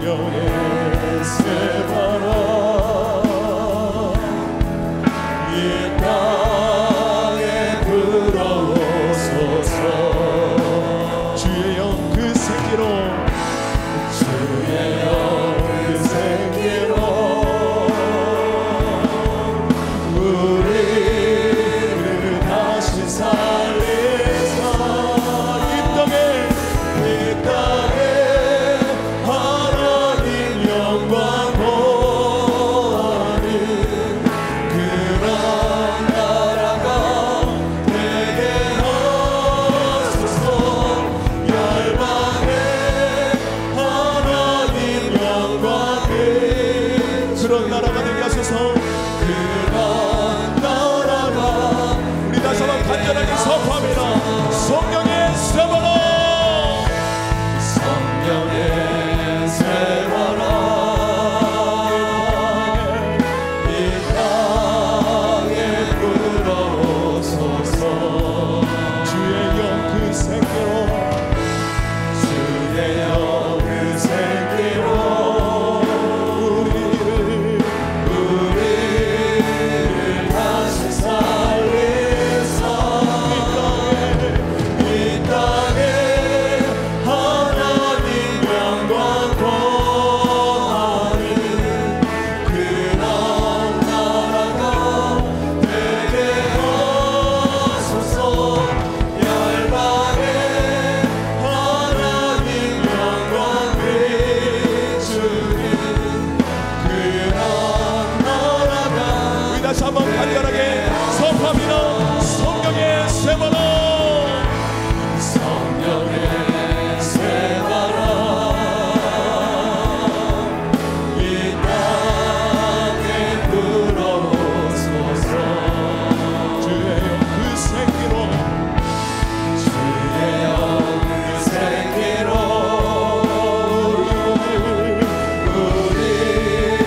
성령의 새바람 이 땅에 불어오소서. 주의 영 그 생기로 주의 영 그 생기로 우리를 다시 살리사 이 땅에 하나님 영광 보아하는 그런 나라가 되게 하소서. 열방에 하나님 영광 그런 나라가 되게 하소서. 그런 나라가 우리 다시 한번 간절하게 선포합니다. 성령의 새바람 성령의 새바람 이 땅에 불어오소서. 주의 영 그 생기로 주의 영 그 생기로 우리를 다시 살리사 이 땅에 하나님 영광 보아하는 그런 나라가 되게 하소서. 열방에 하나님 영광 비추는 그런 나라가 우리 다시 한번 간절하게 선포합니다. 성령의 새바람 성령의 새바람 이 땅에 불어오소서. 주의 영 그 생기로 주의 영 그 생기로 우리를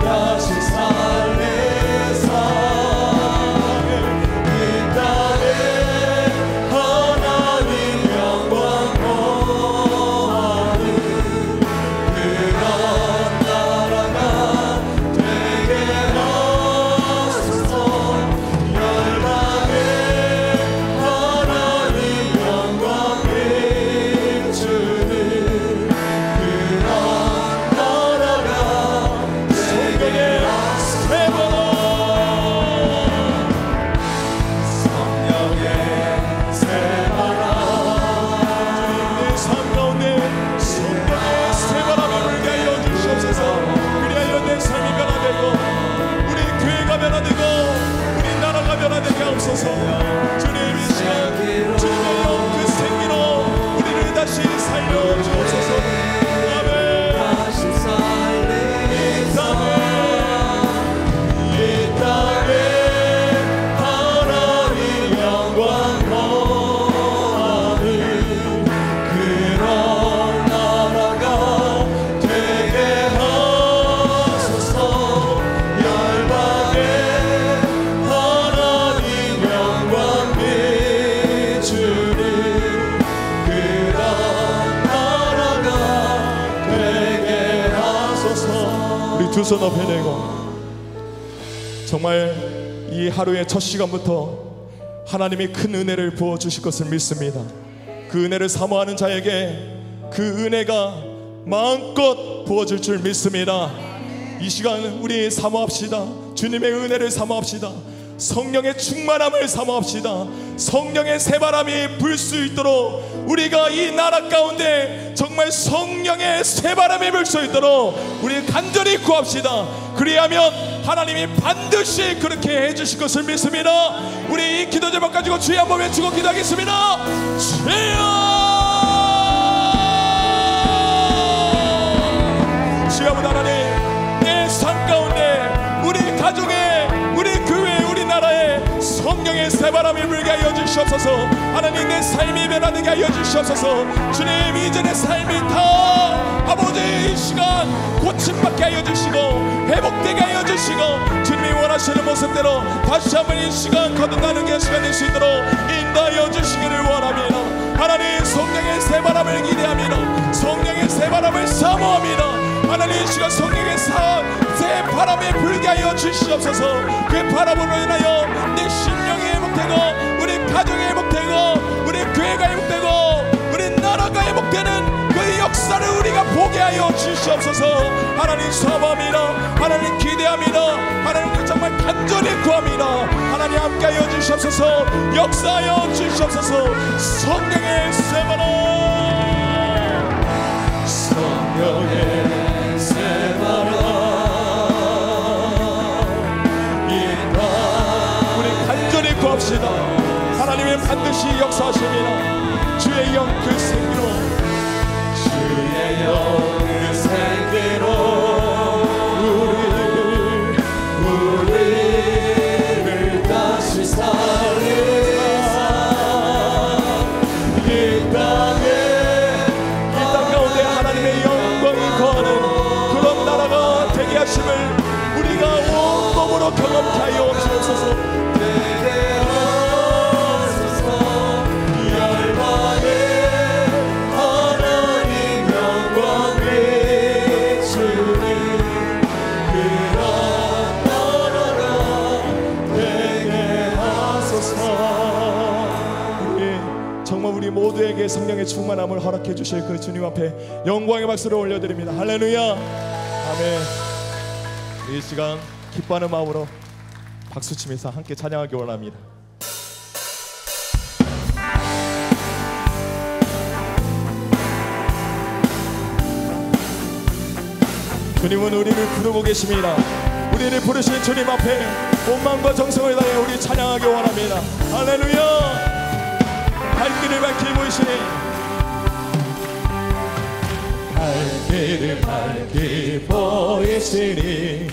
다시 살리사 이 땅에 하나님 영광 보아하는 그런 나라가 되게 하소서. 열방에 하나님 영광 비추는 그런 나라가 되게 하소서. 성령의 새바람 주님 내 삶 가운데 성령의 새바람을 불게 하여 주시옵소서. 그리하여 내 삶이 변화되고 우리 교회가 변화되고 우리 나라가 변화되게 하옵소서. 주님 이 시간 주님의 영 그 생기로 우리를 다시 살려 주옵소서. 아멘. 다시 이 땅에 하나님 영광 보아하는 그런 나라가 되게 하소서. 열방에 하나님 영광 비추는 그런 나라가 되게 하소서. 우리 두 손 높이 내고 정말 이 하루의 첫 시간부터 하나님이 큰 은혜를 부어주실 것을 믿습니다. 그 은혜를 사모하는 자에게 그 은혜가 마음껏 부어질 줄 믿습니다. 이 시간 우리 사모합시다. 주님의 은혜를 사모합시다. 성령의 충만함을 사모합시다. 성령의 새바람이 불 수 있도록 우리가 이 나라 가운데 정말 성령의 새바람이 불 수 있도록 우리 간절히 구합시다. 그리하면 하나님이 반드시 그렇게 해주실 것을 믿습니다. 우리 이 기도 제목 가지고 주여 한번 외치고 기도하겠습니다. 주여 아버지 하나님, 내 삶 가운데 우리 가정에 우리 교회 우리 나라에 성령의 새바람이 불게 하여 주시옵소서. 하나님 내 삶이 변화되게 하여 주시옵소서. 주님 이전의 삶이 다 아버지 이 시간 고침받게 하여 주시고 회복되게 하여 주시고 주님이 원하시는 모습대로 다시 한번 이 시간 거듭나는 게 시간 될 수 있도록 인도하여 주시기를 원합니다. 하나님 성령의 새바람을 기대합니다. 성령의 새바람을 사모합니다. 하나님 이 시간 성령의 새 바람에 불게 하여 주시옵소서. 그 바람으로 인하여 내 심령이 회복되고 우리 가정이 회복되고 우리 교회가 회복되고 우리 나라가 회복되는 그 역사를 우리가 보게 하여 주시옵소서. 하나님 사모합니다. 하나님 기대합니다. 하나님 정말 간절히 구합니다. 하나님 함께하여 주시옵소서. 역사하여 주시옵소서. 성령의 새 바람, 성령의 새 바람 우리 간절히 구합시다. 하나님은 반드시 역사하십니다. 주의 영 그 생기로, 주의 영 그 생기로 우리를 다시 살리사 이 땅 가운데 하나님의 영광이 거하는 그런 나라가 되게 하심을 우리가 온몸으로 경험케 하여 주옵소서. 우리 모두에게 성령의 충만함을 허락해 주실 그 주님 앞에 영광의 박수를 올려드립니다. 할렐루야. 아멘. 이 시간 기뻐하는 마음으로 박수치면서 함께 찬양하기 원합니다. 주님은 우리를 부르고 계십니다. 우리를 부르신 주님 앞에 온 마음과 정성을 다해 우리 찬양하기 원합니다. 할렐루야. 갈 길을 밝히 보이시니, 갈 길을 밝히 보이시니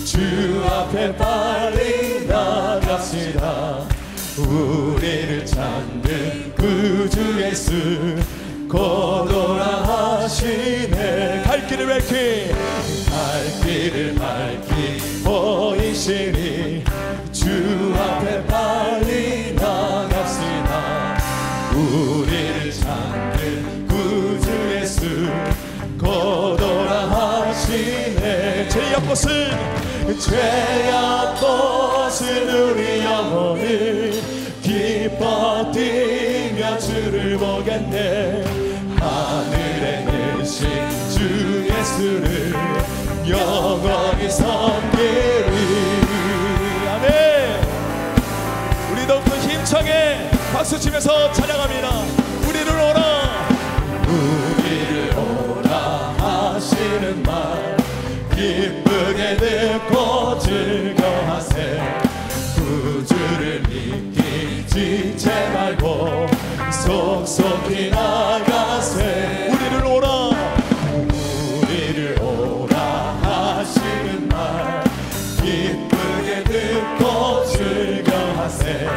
주 앞에 빨리 나갑시다. 우리를 찾는 구주 예수 거둬라 하시네. 갈 길을 밝히 보이시니 주 앞에 빨리 나갑시다. 우리를 찾는 구주 예수 거둬라 하시네. 죄악 벗은 우리 영혼을 기뻐 뛰며 주를 보겠네. 하늘에 계신 주 예수를 영원히 섬기리. 아멘. 우리 더욱더 힘차게 박수치면서 찬양합니다. 우리를 오라 하시는 말 기쁘게 듣고 즐거워하세. 구주를 믿기 지체 말고 속속히 나가세. 우리를 오라 하시는 말 기쁘게 듣고 즐거워하세.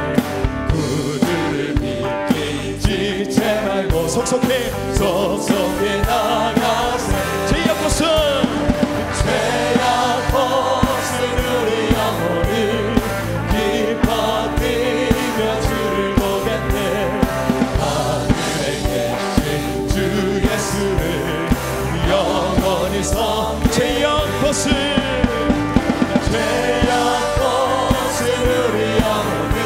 구주를 믿기 지체 말고 속속히 나가세. 죄악 벗은 우리 영혼을 기뻐 뛰며 주를 보겠네. 하늘에 계신 주 예수를 영원히 죄악 벗은 우리 영혼을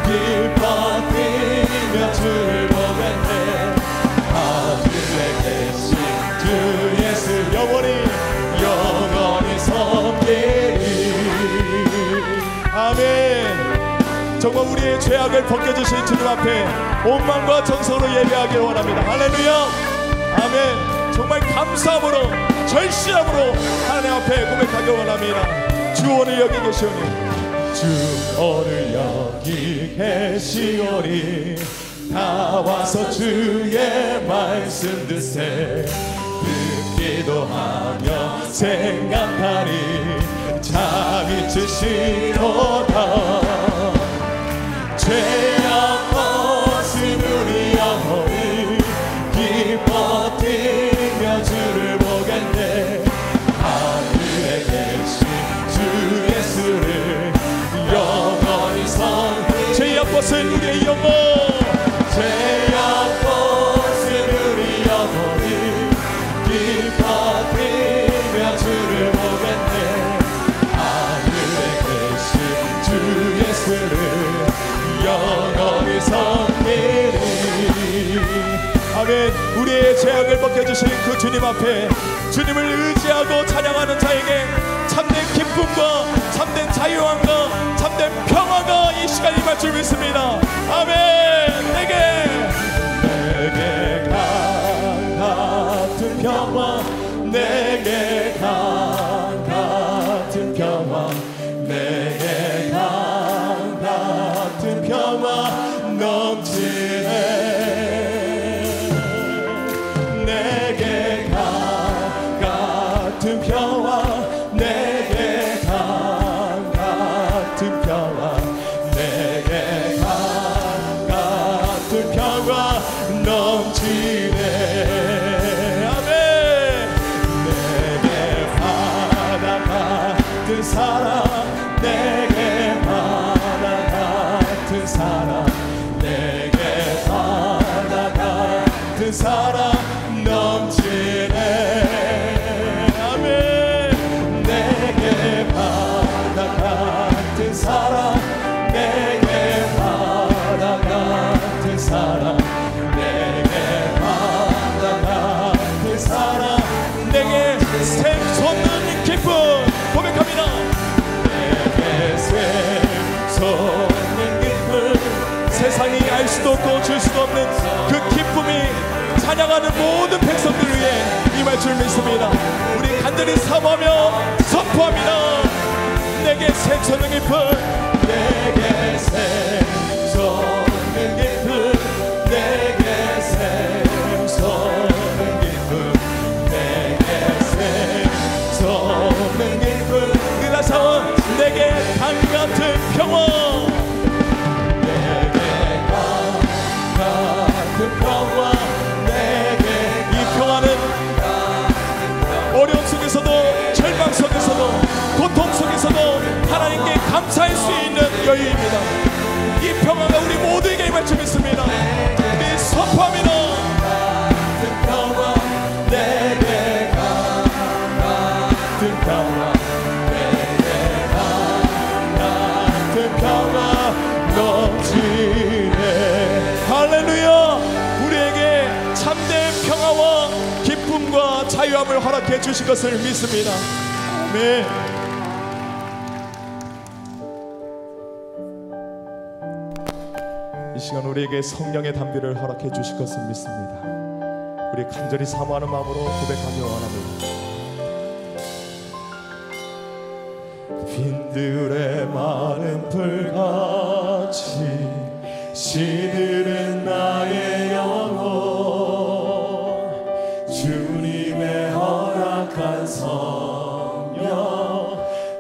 기뻐 뛰며 주를 보겠네. 하늘에 계신 주 예수 영원히 섬기리. 아멘. 정말 우리의 죄악을 벗겨주신 주님 앞에 온 마음과 정성으로 예배하기를 원합니다. 할렐루야. 아멘. 정말 감사함으로 절실함으로 하나님 앞에 고백하기 원합니다. 주 오늘 여기 계시오니, 주 오늘 여기 계시오니 다 와서 주의 말씀 듣세. 기도하며 생각하니 잠이 드시도다. 죄악 벗은 우리 영혼을 기뻐 뛰며 주를 보겠네. 하늘에 계신 주 예수를 영원히 죄악 벗은 우리의 영혼, 죄악 벗은 우리 영혼을 기뻐 뛰며 죄악을 벗겨주신 그 주님 앞에 주님을 의지하고 찬양하는 자에게 참된 기쁨과 참된 자유함과 참된 평화가 이 시간 임할 줄 믿습니다. 아멘. 내게 강 같은 평화, 내게 강 같은 평화, 내게 강 같은 평화 넘치네. 내게 강 같은 평화, 내게 강 같은 평화, 내게 강 같은 평화 넘치네. 아멘. 내게 바다 같은 사랑, 내게 바다 같은 사랑, 내게 바다 같은 사랑 넘치네. 아멘. 내게 바다 같은 사랑, 내게 바다 같은 사랑, 내게 바다 같은 사랑, 내게 샘솟는 기쁨 고백합니다. 내게 샘솟는 기쁨, 세상이 알 수도 없고 줄 수도 없는 그 기쁨이 찬양하는 모든 백성들 위해 임할 줄 믿습니다. 우리 간절히 사모하며 선포합니다. 내게 샘솟는 기쁨, 내게 샘솟는 기쁨, 내게 샘솟는 기쁨, 내게 샘솟는 기쁨, 그래서 내게 강 같은 평화, 내게 강 같은 평화, 내게 이 평화는 어려움 속에서도 절망 속에서도 고통 속에서도 하나님께 감사할 수 있는 여유입니다. 이 평화가 우리 모두에게 임할 줄 믿습니다. 우리 선포합니다. 같은 평화, 내게 같은 평화, 내게 같은 평화 넘치네. 할렐루야. 우리에게 참된 평화와 기쁨과 자유함을 허락해 주신 것을 믿습니다. 아멘. 이 시간 우리에게 성령의 담비를 허락해 주실 것을 믿습니다. 우리 간절히 사모하는 마음으로 고백하며 원합니다. 빈들의 마른 풀같이 시들은 나의 영혼, 주님의 허락한 성령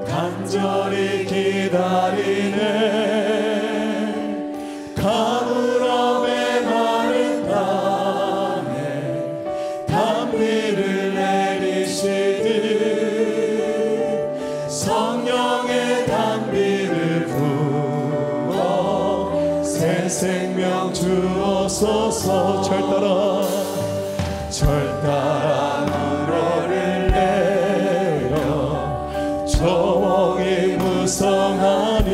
간절히 기다리네. 가물함에 마른 땅에 담비를 내리시듯 성령의 담비를 부어 새 생명 주옵소서. 절따라 우러를 내려 조홍이 무성하니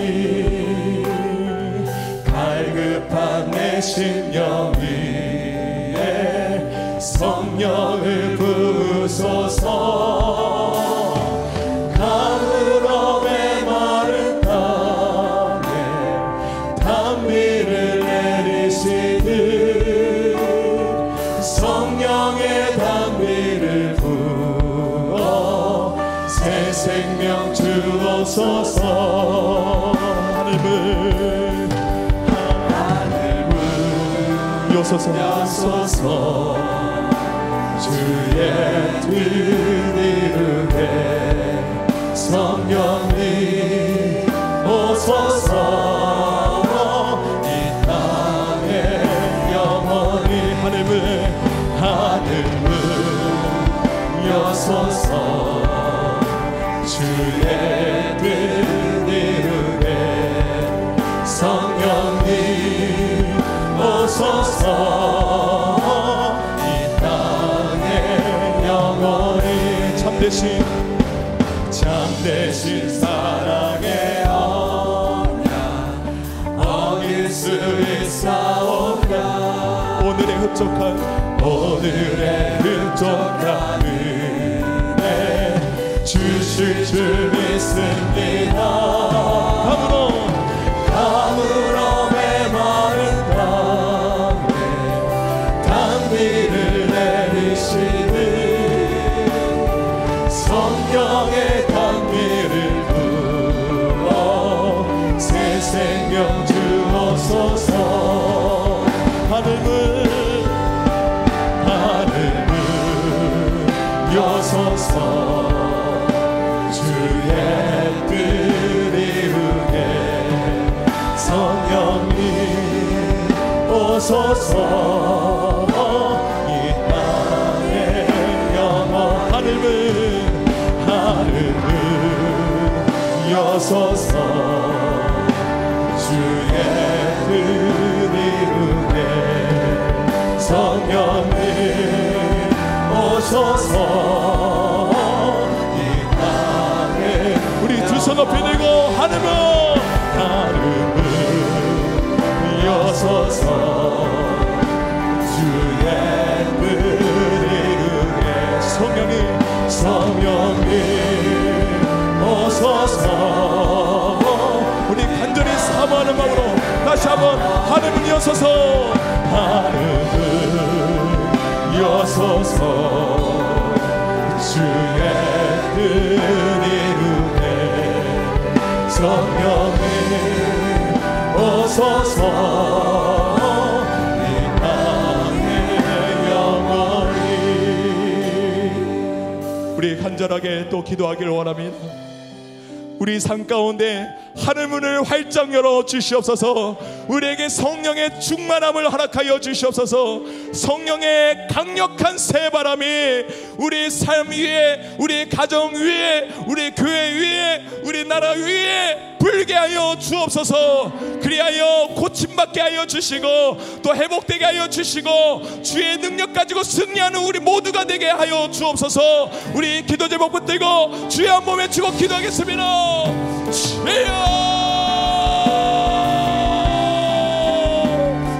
갈급한 내 심령 위에 성령을 부으소서. 가물음에 마른 땅에 담비를 내리시듯 성령의 담비를 부어 새 생명 주옵소서. 하늘문 여소서 주의 뜻 이루게 성령님 오소서. 이 땅에 영원히 하늘문 여소서 주의 뜻 이루게 성령님 오소서. 이 땅에 영원히 참되신 사랑의 언약 어길 수 있사옵나. 오늘의 흡족한 오늘의 흡족한 은혜 주실 줄 믿습니다. 가물어 메마른 땅에 단비를 내리시는 성령의 단비를 부어 새 생명 주옵소서. 하늘은 여소서. 주의 뜻 이루게 성령님 오소서. 이 땅의 영원 하늘은 여소서. 주의 뜻 이루게 성령님 오소서. 이 땅에 우리 두 손 높이 들고 하늘은 여소서. 주의 뜻 이루게 성령님 오소서. 우리 간절히 사모하는 마음으로 다시 한번 하늘은 여소서. 하늘은 여소서. 주의 뜻 이루게 성령님 오소서. 이 땅에 영원히. 우리 간절하게 또 기도하기를 원합니다. 우리 삶 가운데 하늘문을 활짝 열어 주시옵소서. 우리에게 성령의 충만함을 허락하여 주시옵소서. 성령의 강력한 새바람이 우리 삶 위에, 우리 가정 위에, 우리 교회 위에, 우리 나라 위에 불게 하여 주옵소서. 그리하여 고침받게 하여 주시고 또 회복되게 하여 주시고 주의 능력 가지고 승리하는 우리 모두가 되게 하여 주옵소서. 우리 기도 제목 붙들고 주의 한 몸에 주고 기도하겠습니다.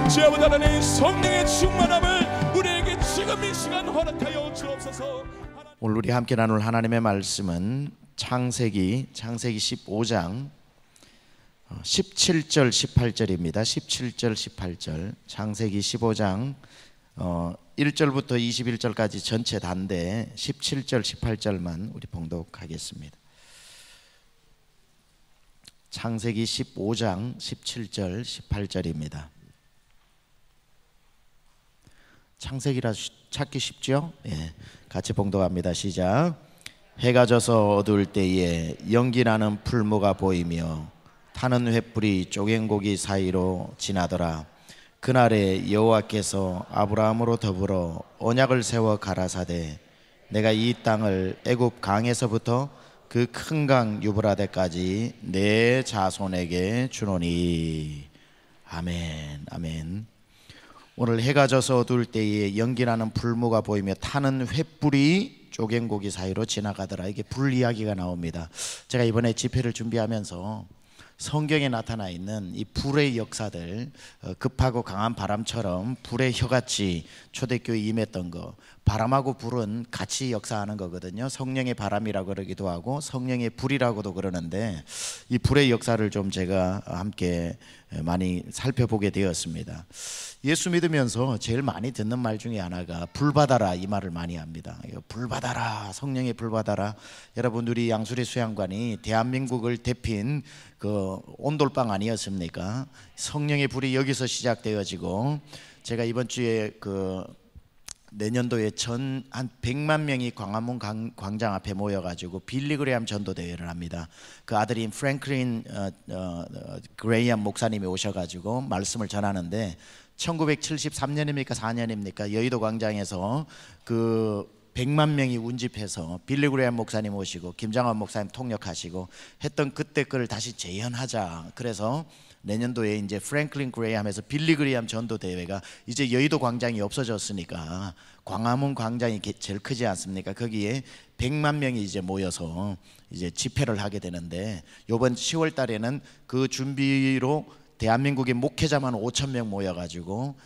주여 아버지 하나님, 성령의 충만함을 우리에게 지금 이 시간 허락하여 주옵소서. 오늘 우리 함께 나눌 하나님의 말씀은 창세기 15장 17절 18절입니다. 17절 18절 창세기 15장 1절부터 21절까지 전체 단데 17절 18절만 우리 봉독하겠습니다. 창세기 15장 17절 18절입니다. 창세기라 찾기 쉽죠? 예, 같이 봉독합니다. 시작. 해가 져서 어두울 때에 연기나는 풀무가 보이며 타는 횃불이 쪼갱고기 사이로 지나더라. 그날에 여호와께서 아브라함으로 더불어 언약을 세워 가라사대 내가 이 땅을 애굽 강에서부터 그 큰 강 유브라데까지 내 자손에게 주노니. 아멘. 아멘. 오늘 해가 져서 어두울 때에 연기나는 풀무가 보이며 타는 횃불이 쪼갱고기 사이로 지나가더라. 이게 불 이야기가 나옵니다. 제가 이번에 집회를 준비하면서 성경에 나타나 있는 이 불의 역사들, 급하고 강한 바람처럼 불의 혀같이 초대교회에 임했던 거, 바람하고 불은 같이 역사하는 거거든요. 성령의 바람이라고 그러기도 하고 성령의 불이라고도 그러는데 이 불의 역사를 좀 제가 함께 많이 살펴보게 되었습니다. 예수 믿으면서 제일 많이 듣는 말 중에 하나가 불 받아라, 이 말을 많이 합니다. 불 받아라, 성령의 불 받아라. 여러분, 우리 양수리 수양관이 대한민국을 대핀 그 온돌방 아니었습니까? 성령의 불이 여기서 시작되어지고, 제가 이번 주에 그 내년도에 한 100만 명이 광화문 광장 앞에 모여가지고 빌리그레암 전도대회를 합니다. 그 아들인 프랭클린 그레이엄 목사님이 오셔가지고 말씀을 전하는데 1973년입니까 4년입니까 여의도 광장에서 그 100만 명이 운집해서 빌리그레암 목사님 오시고 김장환 목사님 통역하시고 했던 그때 그를 다시 재현하자. 그래서 내년도에 이제 프랭클린 그레이엄에서 빌리그레암 전도대회가 이제 여의도 광장이 없어졌으니까 광화문 광장이 제일 크지 않습니까? 거기에 100만 명이 이제 모여서 이제 집회를 하게 되는데, 이번 10월 달에는 그 준비로 대한민국의 목회자만 5천 명 모여가지고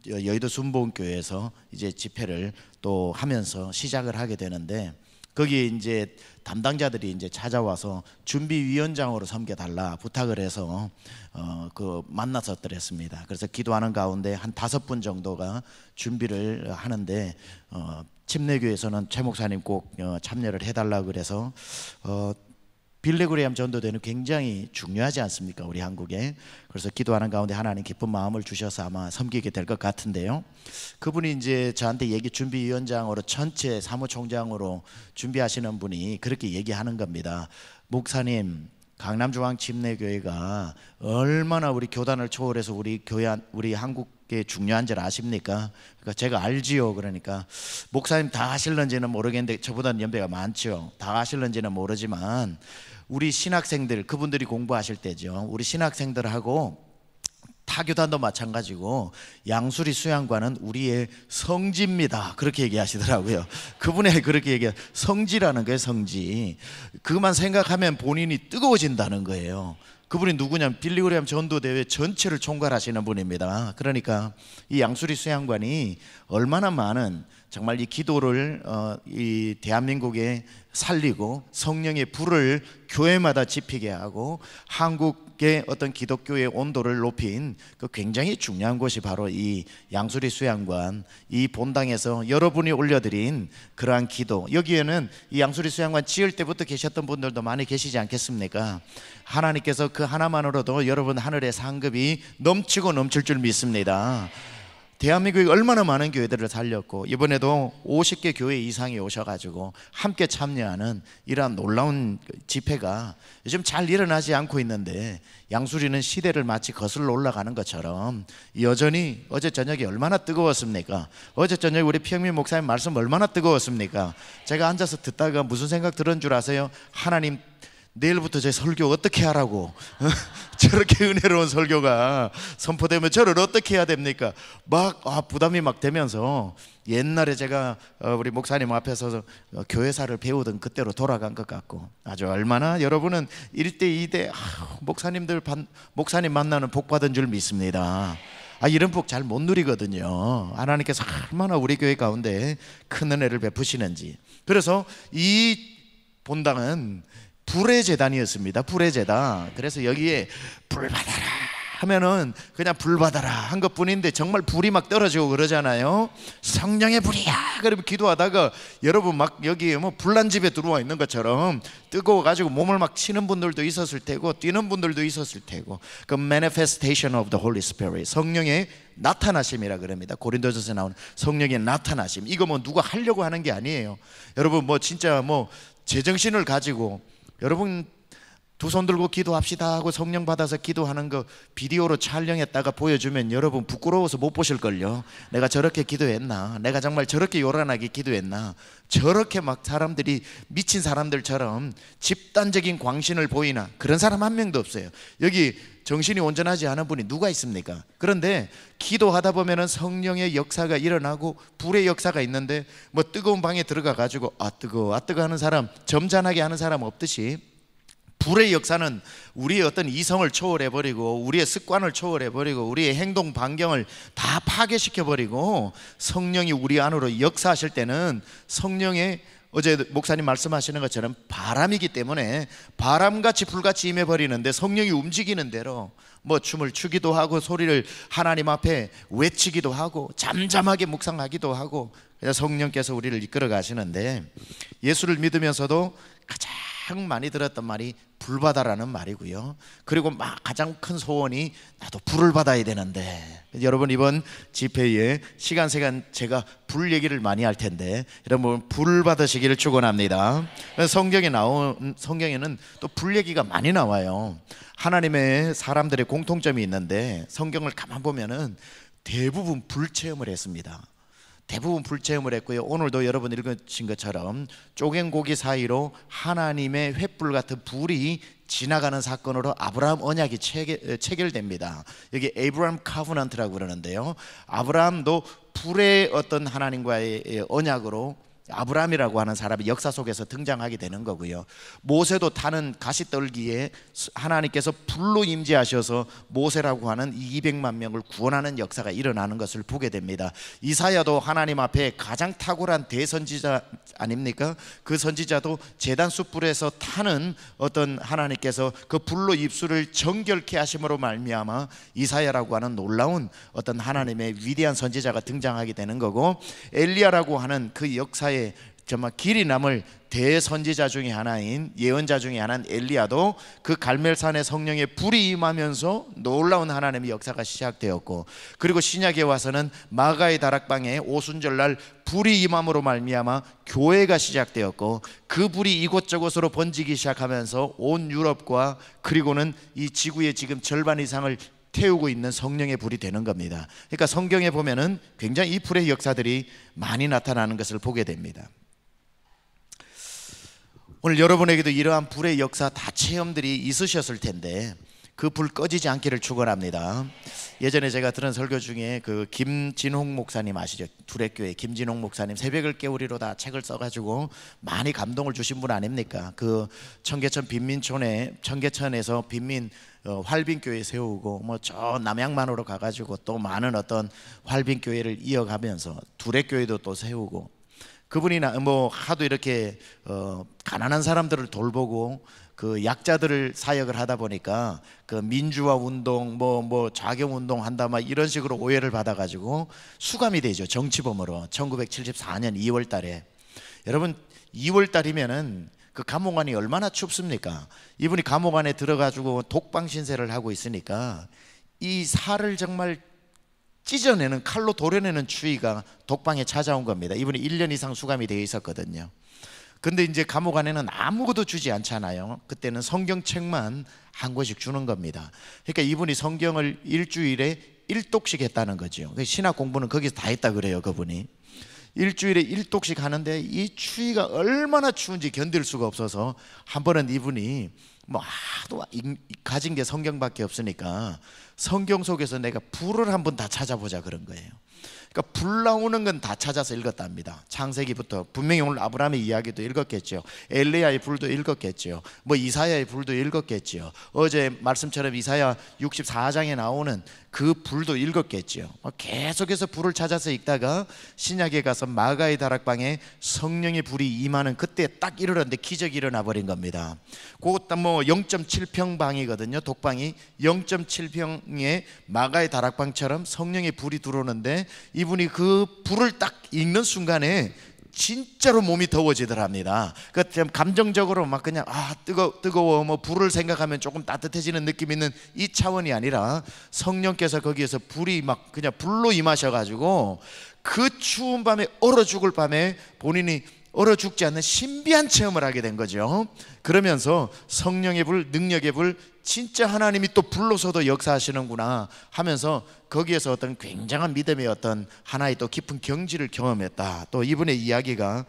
여의도 순복음교회에서 이제 집회를 또 하면서 시작을 하게 되는데, 거기에 이제 담당자들이 이제 찾아와서 준비위원장으로 섬겨달라 부탁을 해서 만났었더랬습니다. 그래서 기도하는 가운데 한 5분 정도가 준비를 하는데 침례교회에서는 최 목사님 꼭 참여를 해달라 그래서 빌리그레이엄 전도대는 굉장히 중요하지 않습니까, 우리 한국에. 그래서 기도하는 가운데 하나님 기쁜 마음을 주셔서 아마 섬기게 될 것 같은데요, 그분이 이제 저한테 준비위원장으로 전체 사무총장으로 준비하시는 분이 그렇게 얘기하는 겁니다. 목사님, 강남중앙침례교회가 얼마나 우리 교단을 초월해서 우리 한국에 중요한 줄 아십니까? 그러니까 제가 알지요. 그러니까 목사님 다 아실런지는 모르겠는데 저보다는 연배가 많죠. 다 아실런지는 모르지만 우리 신학생들, 그분들이 공부하실 때죠, 우리 신학생들하고 타교단도 마찬가지고 양수리 수양관은 우리의 성지입니다, 그렇게 얘기하시더라고요. 그분이 그렇게 성지라는 거예요. 성지. 그것만 생각하면 본인이 뜨거워진다는 거예요. 그분이 누구냐면 빌리그레이엄 전도대회 전체를 총괄하시는 분입니다. 그러니까 이 양수리 수양관이 얼마나 많은 정말 이 기도를 이 대한민국에 살리고 성령의 불을 교회마다 지피게 하고 한국의 어떤 기독교의 온도를 높인 그 굉장히 중요한 곳이 바로 이 양수리 수양관, 이 본당에서 여러분이 올려드린 그러한 기도, 여기에는 이 양수리 수양관 지을 때부터 계셨던 분들도 많이 계시지 않겠습니까? 하나님께서 그 하나만으로도 여러분 하늘의 상급이 넘치고 넘칠 줄 믿습니다. 대한민국이 얼마나 많은 교회들을 살렸고, 이번에도 50개 교회 이상이 오셔가지고 함께 참여하는 이러한 놀라운 집회가 요즘 잘 일어나지 않고 있는데, 양수리는 시대를 마치 거슬러 올라가는 것처럼 여전히 어제 저녁에 얼마나 뜨거웠습니까? 어제 저녁에 우리 평민 목사님 말씀 얼마나 뜨거웠습니까? 제가 앉아서 듣다가 무슨 생각 들은 줄 아세요? 하나님, 내일부터 제 설교 어떻게 하라고 저렇게 은혜로운 설교가 선포되면 저를 어떻게 해야 됩니까? 부담이 막 되면서 옛날에 제가 우리 목사님 앞에서 교회사를 배우던 그때로 돌아간 것 같고, 아주 얼마나 여러분은 1대 2대 목사님 만나는 복 받은 줄 믿습니다. 이런 복 잘 못 누리거든요. 하나님께서 얼마나 우리 교회 가운데 큰 은혜를 베푸시는지. 그래서 이 본당은 불의 제단이었습니다. 불의 제단. 그래서 여기에 불 받아라 하면은 그냥 불 받아라 한 것뿐인데 정말 불이 막 떨어지고 그러잖아요. 성령의 불이야 그러면 기도하다가 여러분 막 여기에 뭐 불난 집에 들어와 있는 것처럼 뜨거워가지고 몸을 막 치는 분들도 있었을 테고 뛰는 분들도 있었을 테고, 그 manifestation of the Holy Spirit, 성령의 나타나심이라 그럽니다. 고린도전서에 나오는 성령의 나타나심. 이거 뭐 누가 하려고 하는 게 아니에요. 여러분 뭐 진짜 뭐 제정신을 가지고 여러분 두 손 들고 기도합시다 하고 성령 받아서 기도하는 거 비디오로 촬영했다가 보여주면 여러분 부끄러워서 못 보실걸요. 내가 저렇게 기도했나, 내가 정말 저렇게 요란하게 기도했나, 저렇게 막 사람들이 미친 사람들처럼 집단적인 광신을 보이나, 그런 사람 한 명도 없어요. 여기 정신이 온전하지 않은 분이 누가 있습니까? 그런데 기도하다 보면은 성령의 역사가 일어나고 불의 역사가 있는데, 뭐 뜨거운 방에 들어가 가지고 뜨거워 하는 사람, 점잖하게 하는 사람 없듯이 불의 역사는 우리의 어떤 이성을 초월해버리고 우리의 습관을 초월해버리고 우리의 행동 반경을 다 파괴시켜버리고, 성령이 우리 안으로 역사하실 때는 성령의, 어제 목사님 말씀하시는 것처럼 바람이기 때문에 바람같이 불같이 임해버리는데, 성령이 움직이는 대로 뭐 춤을 추기도 하고 소리를 하나님 앞에 외치기도 하고 잠잠하게 묵상하기도 하고, 그래서 성령께서 우리를 이끌어 가시는데, 예수를 믿으면서도 가장 많이 들었던 말이 불받아라는 말이고요. 그리고 가장 큰 소원이 나도 불을 받아야 되는데, 여러분 이번 집회에 시간 제가 불 얘기를 많이 할 텐데 여러분 불 받으시기를 축원합니다. 성경에는 또 불 얘기가 많이 나와요. 하나님의 사람들의 공통점이 있는데 성경을 가만 보면은 대부분 불 체험을 했습니다. 대부분 불체험을 했고요. 오늘도 여러분 읽으신 것처럼 쪼갠고기 사이로 하나님의 횃불 같은 불이 지나가는 사건으로 아브라함 언약이 체결됩니다. 여기 에이브라함 카브넌트라고 그러는데요, 아브라함도 불의 어떤 하나님과의 언약으로 아브라함이라고 하는 사람이 역사 속에서 등장하게 되는 거고요. 모세도 타는 가시떨기에 하나님께서 불로 임재하셔서 모세라고 하는 200만 명을 구원하는 역사가 일어나는 것을 보게 됩니다. 이사야도 하나님 앞에 가장 탁월한 대선지자 아닙니까? 그 선지자도 제단 숯불에서 타는 어떤 하나님께서 그 불로 입술을 정결케 하심으로 말미암아 이사야라고 하는 놀라운 어떤 하나님의 위대한 선지자가 등장하게 되는 거고, 엘리야라고 하는 그 역사의 정말 길이 남을 대선지자 중에 하나인, 예언자 중에 하나인 엘리야도 그 갈멜산의 성령의 불이 임하면서 놀라운 하나님의 역사가 시작되었고, 그리고 신약에 와서는 마가의 다락방에 오순절날 불이 임함으로 말미암아 교회가 시작되었고, 그 불이 이곳저곳으로 번지기 시작하면서 온 유럽과 그리고는 이 지구의 지금 절반 이상을 태우고 있는 성령의 불이 되는 겁니다. 그러니까 성경에 보면은 굉장히 이 불의 역사들이 많이 나타나는 것을 보게 됩니다. 오늘 여러분에게도 이러한 불의 역사 다 체험들이 있으셨을 텐데 그 불 꺼지지 않기를 축원합니다. 예전에 제가 들은 설교 중에 그 김진홍 목사님 아시죠? 두레교회 김진홍 목사님 새벽을 깨우리로다 책을 써가지고 많이 감동을 주신 분 아닙니까? 그 청계천 빈민촌에 청계천에서 빈민 활빈교회 세우고 뭐 저 남양만으로 가가지고 또 많은 어떤 활빈교회를 이어가면서 두레교회도 또 세우고, 그분이 뭐 하도 이렇게 가난한 사람들을 돌보고 그 약자들을 사역을 하다 보니까 그 민주화 운동 뭐 자경 운동 한다 막 이런 식으로 오해를 받아가지고 수감이 되죠. 정치범으로 1974년 2월 달에. 여러분 2월 달이면은 그 감옥 안이 얼마나 춥습니까? 이분이 감옥 안에 들어가지고 독방 신세를 하고 있으니까 이 살을 정말 찢어내는, 칼로 도려내는 추위가 독방에 찾아온 겁니다. 이분이 1년 이상 수감이 되어 있었거든요. 근데 이제 감옥 안에는 아무것도 주지 않잖아요. 그때는 성경책만 한 권씩 주는 겁니다. 그러니까 이분이 성경을 일주일에 1독씩 했다는 거죠. 신학 공부는 거기서 다 했다 그래요, 그분이. 일주일에 1독씩 하는데 이 추위가 얼마나 추운지 견딜 수가 없어서 한 번은 이분이 뭐 하도 가진 게 성경밖에 없으니까 성경 속에서 내가 불을 한번 다 찾아보자 그런 거예요. 그러니까 불 나오는 건 다 찾아서 읽었답니다. 창세기부터. 분명히 오늘 아브라함의 이야기도 읽었겠죠. 엘리야의 불도 읽었겠죠. 뭐 이사야의 불도 읽었겠죠. 어제 말씀처럼 이사야 64장에 나오는 그 불도 읽었겠죠. 계속해서 불을 찾아서 읽다가 신약에 가서 마가의 다락방에 성령의 불이 임하는 그때 딱 이르렀는데 기적이 일어나 버린 겁니다. 그것 뭐 0.7평 방이거든요. 독방이 0.7평에 마가의 다락방처럼 성령의 불이 들어오는데 이분이 그 불을 딱 읽는 순간에 진짜로 몸이 더워지더랍니다. 그러니까 좀 감정적으로 막 그냥 뜨거워 뭐 불을 생각하면 조금 따뜻해지는 느낌 있는 이 차원이 아니라 성령께서 거기에서 불이 막 그냥 불로 임하셔가지고 그 추운 밤에 얼어 죽을 밤에 본인이 얼어 죽지 않는 신비한 체험을 하게 된 거죠. 그러면서 성령의 불, 능력의 불, 진짜 하나님이 또 불로서도 역사하시는구나 하면서 거기에서 어떤 굉장한 믿음의 어떤 하나의 또 깊은 경지를 경험했다. 또 이분의 이야기가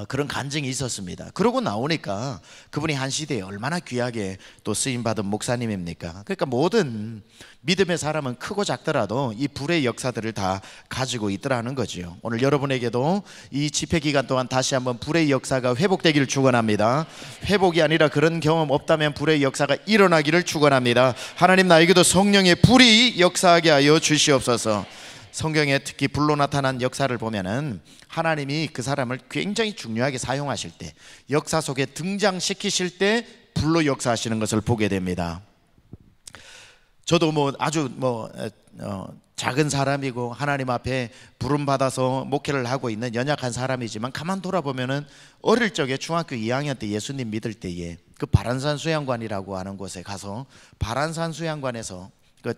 그런 간증이 있었습니다. 그러고 나오니까 그분이 한 시대에 얼마나 귀하게 또 쓰임받은 목사님입니까? 그러니까 모든 믿음의 사람은 크고 작더라도 이 불의 역사들을 다 가지고 있더라는 거죠. 오늘 여러분에게도 이 집회 기간 동안 다시 한번 불의 역사가 회복되기를 축원합니다. 회복이 아니라 그런 경험 없다면 불의 역사가 일어나기를 축원합니다. 하나님 나에게도 성령의 불이 역사하게 하여 주시옵소서. 성경에 특히 불로 나타난 역사를 보면은 하나님이 그 사람을 굉장히 중요하게 사용하실 때, 역사 속에 등장시키실 때 불로 역사하시는 것을 보게 됩니다. 저도 뭐 아주 작은 사람이고 하나님 앞에 부름 받아서 목회를 하고 있는 연약한 사람이지만 가만 돌아보면은 어릴 적에 중학교 2학년 때 예수님 믿을 때에 그 바란산 수양관이라고 하는 곳에 가서 바란산 수양관에서 그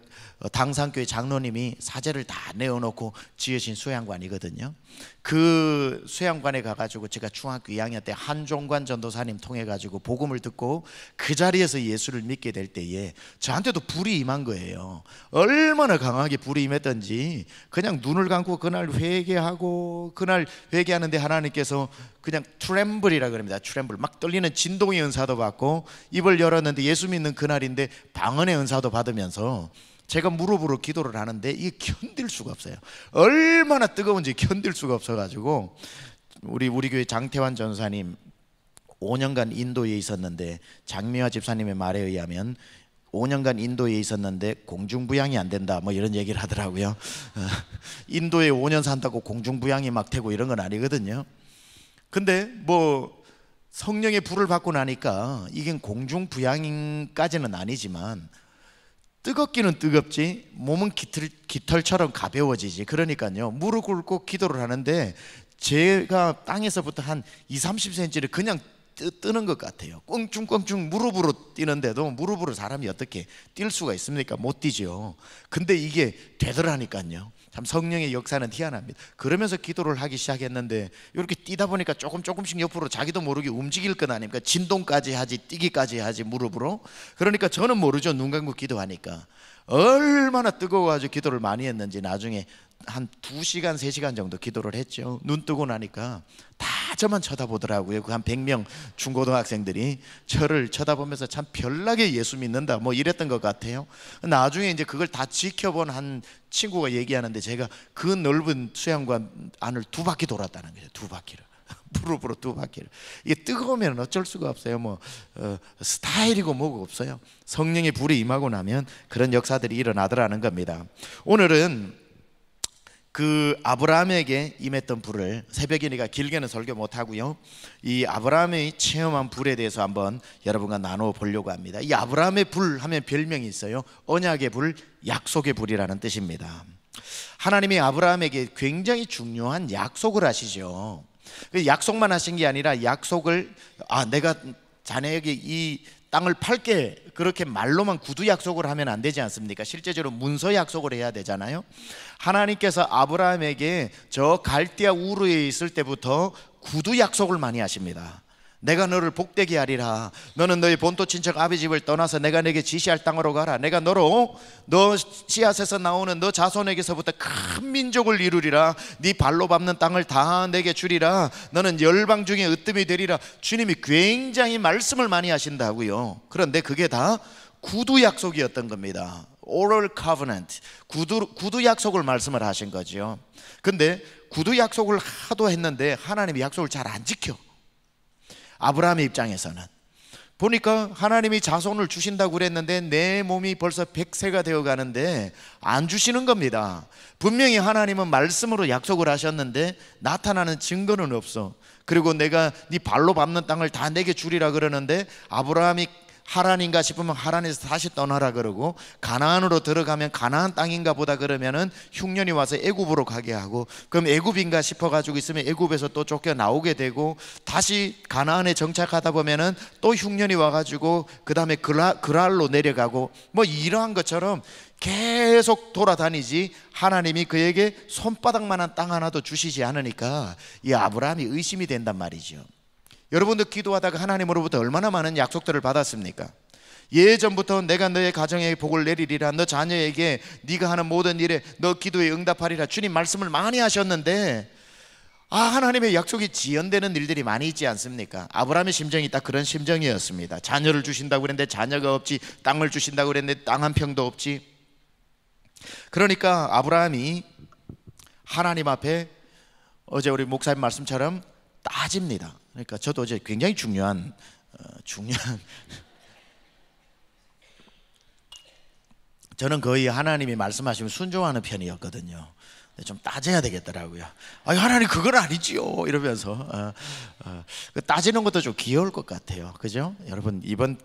당산교회 장로님이 사제를 다 내어놓고 지으신 수양관이거든요. 그 수양관에 가가지고 제가 중학교 2학년 때 한종관 전도사님 통해 가지고 복음을 듣고 그 자리에서 예수를 믿게 될 때에 저한테도 불이 임한 거예요. 얼마나 강하게 불이 임했던지 그냥 눈을 감고 그날 회개하고, 그날 회개하는데 하나님께서 그냥 트렘블이라 그럽니다. 트렘블, 막 떨리는 진동의 은사도 받고, 입을 열었는데 예수 믿는 그날인데 방언의 은사도 받으면서 제가 무릎으로 기도를 하는데 이게 견딜 수가 없어요. 얼마나 뜨거운지 견딜 수가 없어가지고 우리 교회 장태환 전사님 5년간 인도에 있었는데, 장미화 집사님의 말에 의하면 5년간 인도에 있었는데 공중부양이 안 된다 뭐 이런 얘기를 하더라고요. 인도에 5년 산다고 공중부양이 막 되고 이런 건 아니거든요. 근데 뭐 성령의 불을 받고 나니까 이게 공중부양까지는 아니지만 뜨겁기는 뜨겁지 몸은 깃털처럼 가벼워지지. 그러니까요, 무릎 꿇고 기도를 하는데 제가 땅에서부터 한 20-30cm를 그냥 뜨는 것 같아요. 껑충껑충 무릎으로 뛰는데도 무릎으로 사람이 어떻게 뛸 수가 있습니까? 못 뛰죠. 근데 이게 되더라니까요. 참 성령의 역사는 희한합니다. 그러면서 기도를 하기 시작했는데 이렇게 뛰다 보니까 조금씩 옆으로 자기도 모르게 움직일 것 아닙니까? 진동까지 하지, 뛰기까지 하지 무릎으로. 그러니까 저는 모르죠. 눈 감고 기도하니까 얼마나 뜨거워가지고 기도를 많이 했는지. 나중에 한 2시간 3시간 정도 기도를 했죠. 눈 뜨고 나니까 다 저만 쳐다보더라고요. 그 한 100명 중고등학생들이 저를 쳐다보면서 참 별나게 예수 믿는다 뭐 이랬던 것 같아요. 나중에 이제 그걸 다 지켜본 한 친구가 얘기하는데 제가 그 넓은 수양관 안을 2바퀴 돌았다는 거예요. 2바퀴를 무릎으로 2바퀴를. 이게 뜨거우면 어쩔 수가 없어요. 뭐 스타일이고 뭐고 없어요. 성령의 불이 임하고 나면 그런 역사들이 일어나더라는 겁니다. 오늘은 그 아브라함에게 임했던 불을, 새벽이니까 길게는 설교 못하고요, 이 아브라함이 체험한 불에 대해서 한번 여러분과 나누어 보려고 합니다. 이 아브라함의 불 하면 별명이 있어요. 언약의 불, 약속의 불이라는 뜻입니다. 하나님이 아브라함에게 굉장히 중요한 약속을 하시죠. 약속만 하신 게 아니라 약속을, 내가 자네에게 이 땅을 팔게, 그렇게 말로만 구두 약속을 하면 안 되지 않습니까? 실제적으로 문서 약속을 해야 되잖아요. 하나님께서 아브라함에게 저 갈대아 우르에 있을 때부터 구두 약속을 많이 하십니다. 내가 너를 복되게 하리라. 너는 너의 본토 친척 아비 집을 떠나서 내가 내게 지시할 땅으로 가라. 내가 너로 너 씨앗에서 나오는 너 자손에게서부터 큰 민족을 이루리라. 네 발로 밟는 땅을 다 내게 주리라. 너는 열방 중에 으뜸이 되리라. 주님이 굉장히 말씀을 많이 하신다고요. 그런데 그게 다 구두 약속이었던 겁니다. Oral covenant, 구두 약속을 말씀을 하신 거죠. 근데 구두 약속을 하도 했는데 하나님이 약속을 잘 안 지켜. 아브라함의 입장에서는 보니까 하나님이 자손을 주신다고 그랬는데 내 몸이 벌써 100세가 되어 가는데 안 주시는 겁니다. 분명히 하나님은 말씀으로 약속을 하셨는데 나타나는 증거는 없어. 그리고 내가 네 발로 밟는 땅을 다 내게 주리라 그러는데 아브라함이 하란인가 싶으면 하란에서 다시 떠나라 그러고, 가나안으로 들어가면 가나안 땅인가 보다 그러면은 흉년이 와서 애굽으로 가게 하고, 그럼 애굽인가 싶어가지고 있으면 애굽에서 또 쫓겨 나오게 되고, 다시 가나안에 정착하다 보면은 또 흉년이 와가지고 그 다음에 그랄로 내려가고, 뭐 이러한 것처럼 계속 돌아다니지 하나님이 그에게 손바닥만한 땅 하나도 주시지 않으니까 이 아브라함이 의심이 된단 말이죠. 여러분도 기도하다가 하나님으로부터 얼마나 많은 약속들을 받았습니까? 예전부터 내가 너의 가정에 복을 내리리라, 너 자녀에게 네가 하는 모든 일에 너 기도에 응답하리라, 주님 말씀을 많이 하셨는데 하나님의 약속이 지연되는 일들이 많이 있지 않습니까? 아브라함의 심정이 딱 그런 심정이었습니다. 자녀를 주신다고 그랬는데 자녀가 없지, 땅을 주신다고 그랬는데 땅 한 평도 없지. 그러니까 아브라함이 하나님 앞에 어제 우리 목사님 말씀처럼 따집니다. 그러니까 저도 이제 굉장히 중요한 저는 거의 하나님이 말씀하시면 순종하는 편이었거든요. 좀 따져야 되겠더라고요. 하나님 그건 아니지요 이러면서 따지는 것도 좀 귀여울 것 같아요. 그죠? 여러분 이번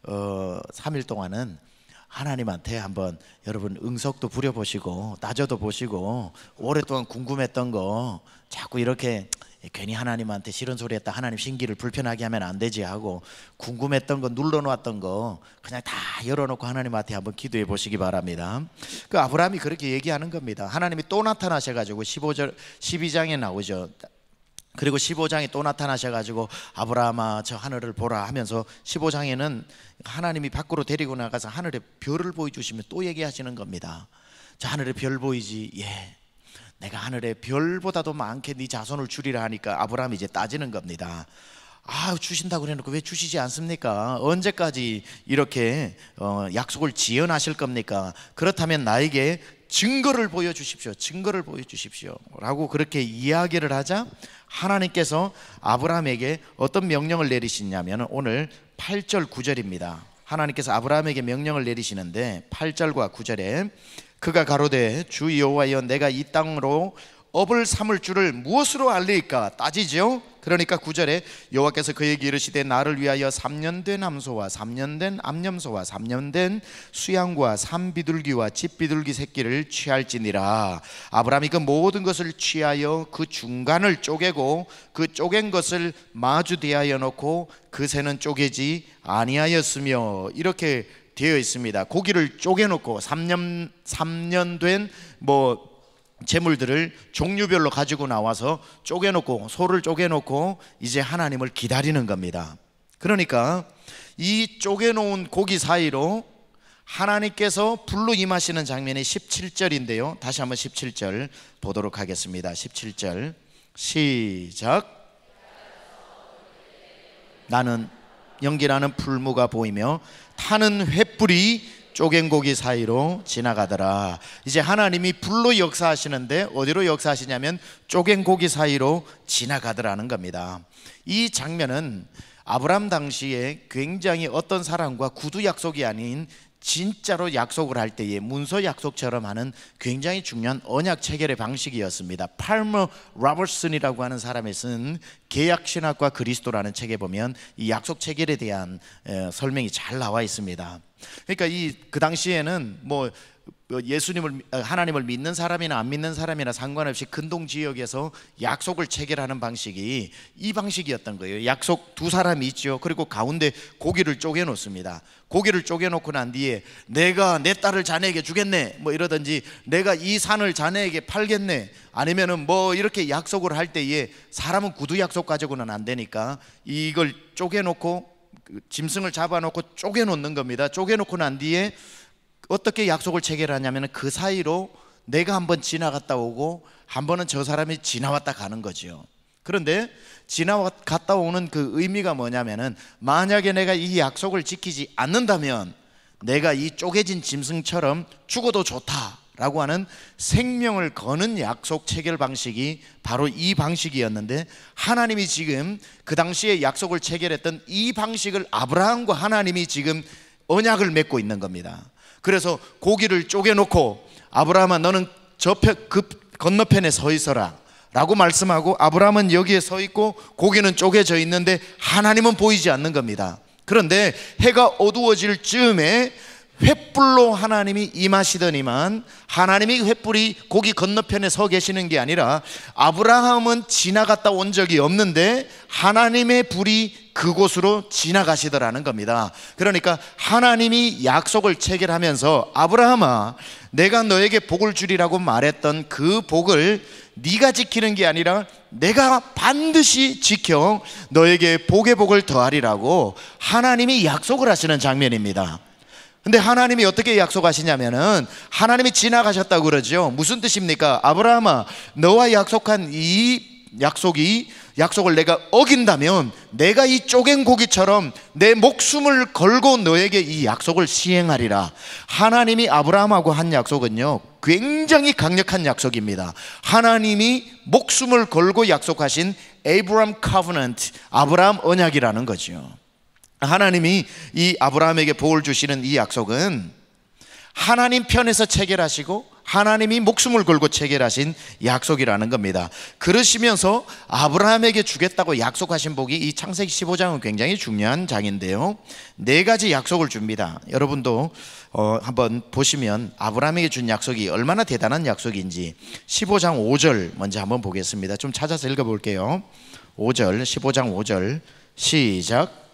3일 동안은 하나님한테 한번 여러분 응석도 부려보시고 따져도 보시고, 오랫동안 궁금했던 거 자꾸 이렇게 괜히 하나님한테 싫은 소리 했다 하나님 신기를 불편하게 하면 안 되지 하고, 궁금했던 거 눌러놓았던 거 그냥 다 열어놓고 하나님한테 한번 기도해 보시기 바랍니다. 그 아브라함이 그렇게 얘기하는 겁니다. 하나님이 또 나타나셔가지고 12장에 나오죠. 그리고 15장에 또 나타나셔가지고 아브라함아 저 하늘을 보라 하면서 15장에는 하나님이 밖으로 데리고 나가서 하늘에 별을 보여주시면 또 얘기하시는 겁니다. 저 하늘에 별 보이지? 예, 내가 하늘에 별보다도 많게 네 자손을 주리라 하니까 아브라함이 이제 따지는 겁니다. 주신다고 그래놓고 왜 주시지 않습니까? 언제까지 이렇게 약속을 지연하실 겁니까? 그렇다면 나에게 증거를 보여주십시오. 증거를 보여주십시오 라고 그렇게 이야기를 하자 하나님께서 아브라함에게 어떤 명령을 내리시냐면 오늘 8절 9절입니다. 하나님께서 아브라함에게 명령을 내리시는데 8절과 9절에 그가 가로되 주 여호와여 내가 이 땅으로 업을 삼을 줄을 무엇으로 알리까 따지죠. 그러니까 9절에 여호와께서 그에게 이르시되 나를 위하여 3년 된 암소와 3년 된 암염소와 3년 된 수양과 산비둘기와 집비둘기 새끼를 취할지니라. 아브라함이 그 모든 것을 취하여 그 중간을 쪼개고 그 쪼갠 것을 마주 대하여 놓고 그 새는 쪼개지 아니하였으며 이렇게 되어 있습니다. 고기를 쪼개놓고 3년 된 재물들을 종류별로 가지고 나와서 쪼개놓고 소를 쪼개놓고 이제 하나님을 기다리는 겁니다. 그러니까 이 쪼개놓은 고기 사이로 하나님께서 불로 임하시는 장면이 17절인데요 다시 한번 17절 보도록 하겠습니다. 17절 시작. 나는 연기나는 풀무가 보이며 타는 횃불이 쪼갠 고기 사이로 지나가더라. 이제 하나님이 불로 역사하시는데 어디로 역사하시냐면 쪼갠 고기 사이로 지나가더라는 겁니다. 이 장면은 아브라함 당시에 굉장히 어떤 사람과 구두 약속이 아닌 진짜로 약속을 할 때에 문서 약속처럼 하는 굉장히 중요한 언약 체결의 방식이었습니다. 팔머 로버슨이라고 하는 사람이 쓴 계약신학과 그리스도라는 책에 보면 이 약속 체결에 대한 설명이 잘 나와 있습니다. 그러니까 그 당시에는 하나님을 믿는 사람이나 안 믿는 사람이나 상관없이 근동 지역에서 약속을 체결하는 방식이 이 방식이었던 거예요. 약속 두 사람이 있죠. 그리고 가운데 고기를 쪼개 놓습니다. 고기를 쪼개 놓고 난 뒤에 내가 내 딸을 자네에게 주겠네 이러든지 내가 이 산을 자네에게 팔겠네 아니면은 이렇게 약속을 할 때에 사람은 구두 약속 가지고는 안 되니까 이걸 쪼개 놓고 짐승을 잡아 놓고 쪼개 놓는 겁니다. 쪼개 놓고 난 뒤에 어떻게 약속을 체결하냐면 그 사이로 내가 한번 지나갔다 오고 한 번은 저 사람이 지나왔다 가는 거죠. 그런데 지나갔다 오는 그 의미가 뭐냐면은 만약에 내가 이 약속을 지키지 않는다면 내가 이 쪼개진 짐승처럼 죽어도 좋다라고 하는 생명을 거는 약속 체결 방식이 바로 이 방식이었는데 하나님이 지금 그 당시에 약속을 체결했던 이 방식을 아브라함과 하나님이 지금 언약을 맺고 있는 겁니다. 그래서 고기를 쪼개놓고 아브라함아 너는 그 건너편에 서 있어라 라고 말씀하고 아브라함은 여기에 서 있고 고기는 쪼개져 있는데 하나님은 보이지 않는 겁니다. 그런데 해가 어두워질 즈음에 횃불로 하나님이 임하시더니만 하나님이 횃불이 고기 건너편에 서 계시는 게 아니라 아브라함은 지나갔다 온 적이 없는데 하나님의 불이 그곳으로 지나가시더라는 겁니다. 그러니까 하나님이 약속을 체결하면서 아브라함아 내가 너에게 복을 주리라고 말했던 그 복을 네가 지키는 게 아니라 내가 반드시 지켜 너에게 복의 복을 더하리라고 하나님이 약속을 하시는 장면입니다. 근데 하나님이 어떻게 약속하시냐면은 하나님이 지나가셨다고 그러죠. 무슨 뜻입니까? 아브라함아 너와 약속한 이 약속을 내가 어긴다면 내가 이 쪼갠 고기처럼 내 목숨을 걸고 너에게 이 약속을 시행하리라. 하나님이 아브라함하고 한 약속은요 굉장히 강력한 약속입니다. 하나님이 목숨을 걸고 약속하신 Abraham Covenant, 아브라함 언약이라는 거죠. 하나님이 이 아브라함에게 복을 주시는 이 약속은 하나님 편에서 체결하시고 하나님이 목숨을 걸고 체결하신 약속이라는 겁니다. 그러시면서 아브라함에게 주겠다고 약속하신 복이 이 창세기 15장은 굉장히 중요한 장인데요 4가지 약속을 줍니다. 여러분도 한번 보시면 아브라함에게 준 약속이 얼마나 대단한 약속인지 15장 5절 먼저 한번 보겠습니다. 좀 찾아서 읽어볼게요. 5절 15장 5절 시작.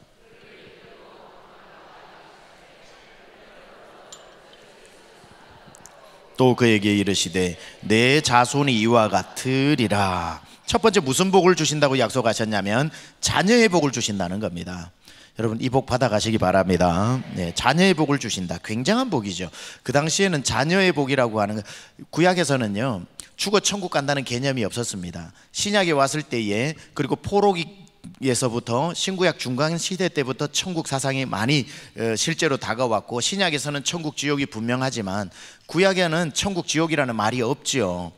또 그에게 이르시되 내 자손이 이와 같으리라. 첫 번째 무슨 복을 주신다고 약속하셨냐면 자녀의 복을 주신다는 겁니다. 여러분 이 복 받아가시기 바랍니다. 네, 자녀의 복을 주신다. 굉장한 복이죠. 그 당시에는 자녀의 복이라고 하는 구약에서는요 죽어 천국 간다는 개념이 없었습니다. 신약에 왔을 때에 그리고 포로기 에서부터 신구약 중간 시대 때부터 천국 사상이 많이 실제로 다가왔고, 신약에서는 천국 지옥이 분명하지만 구약에는 천국 지옥이라는 말이 없지요.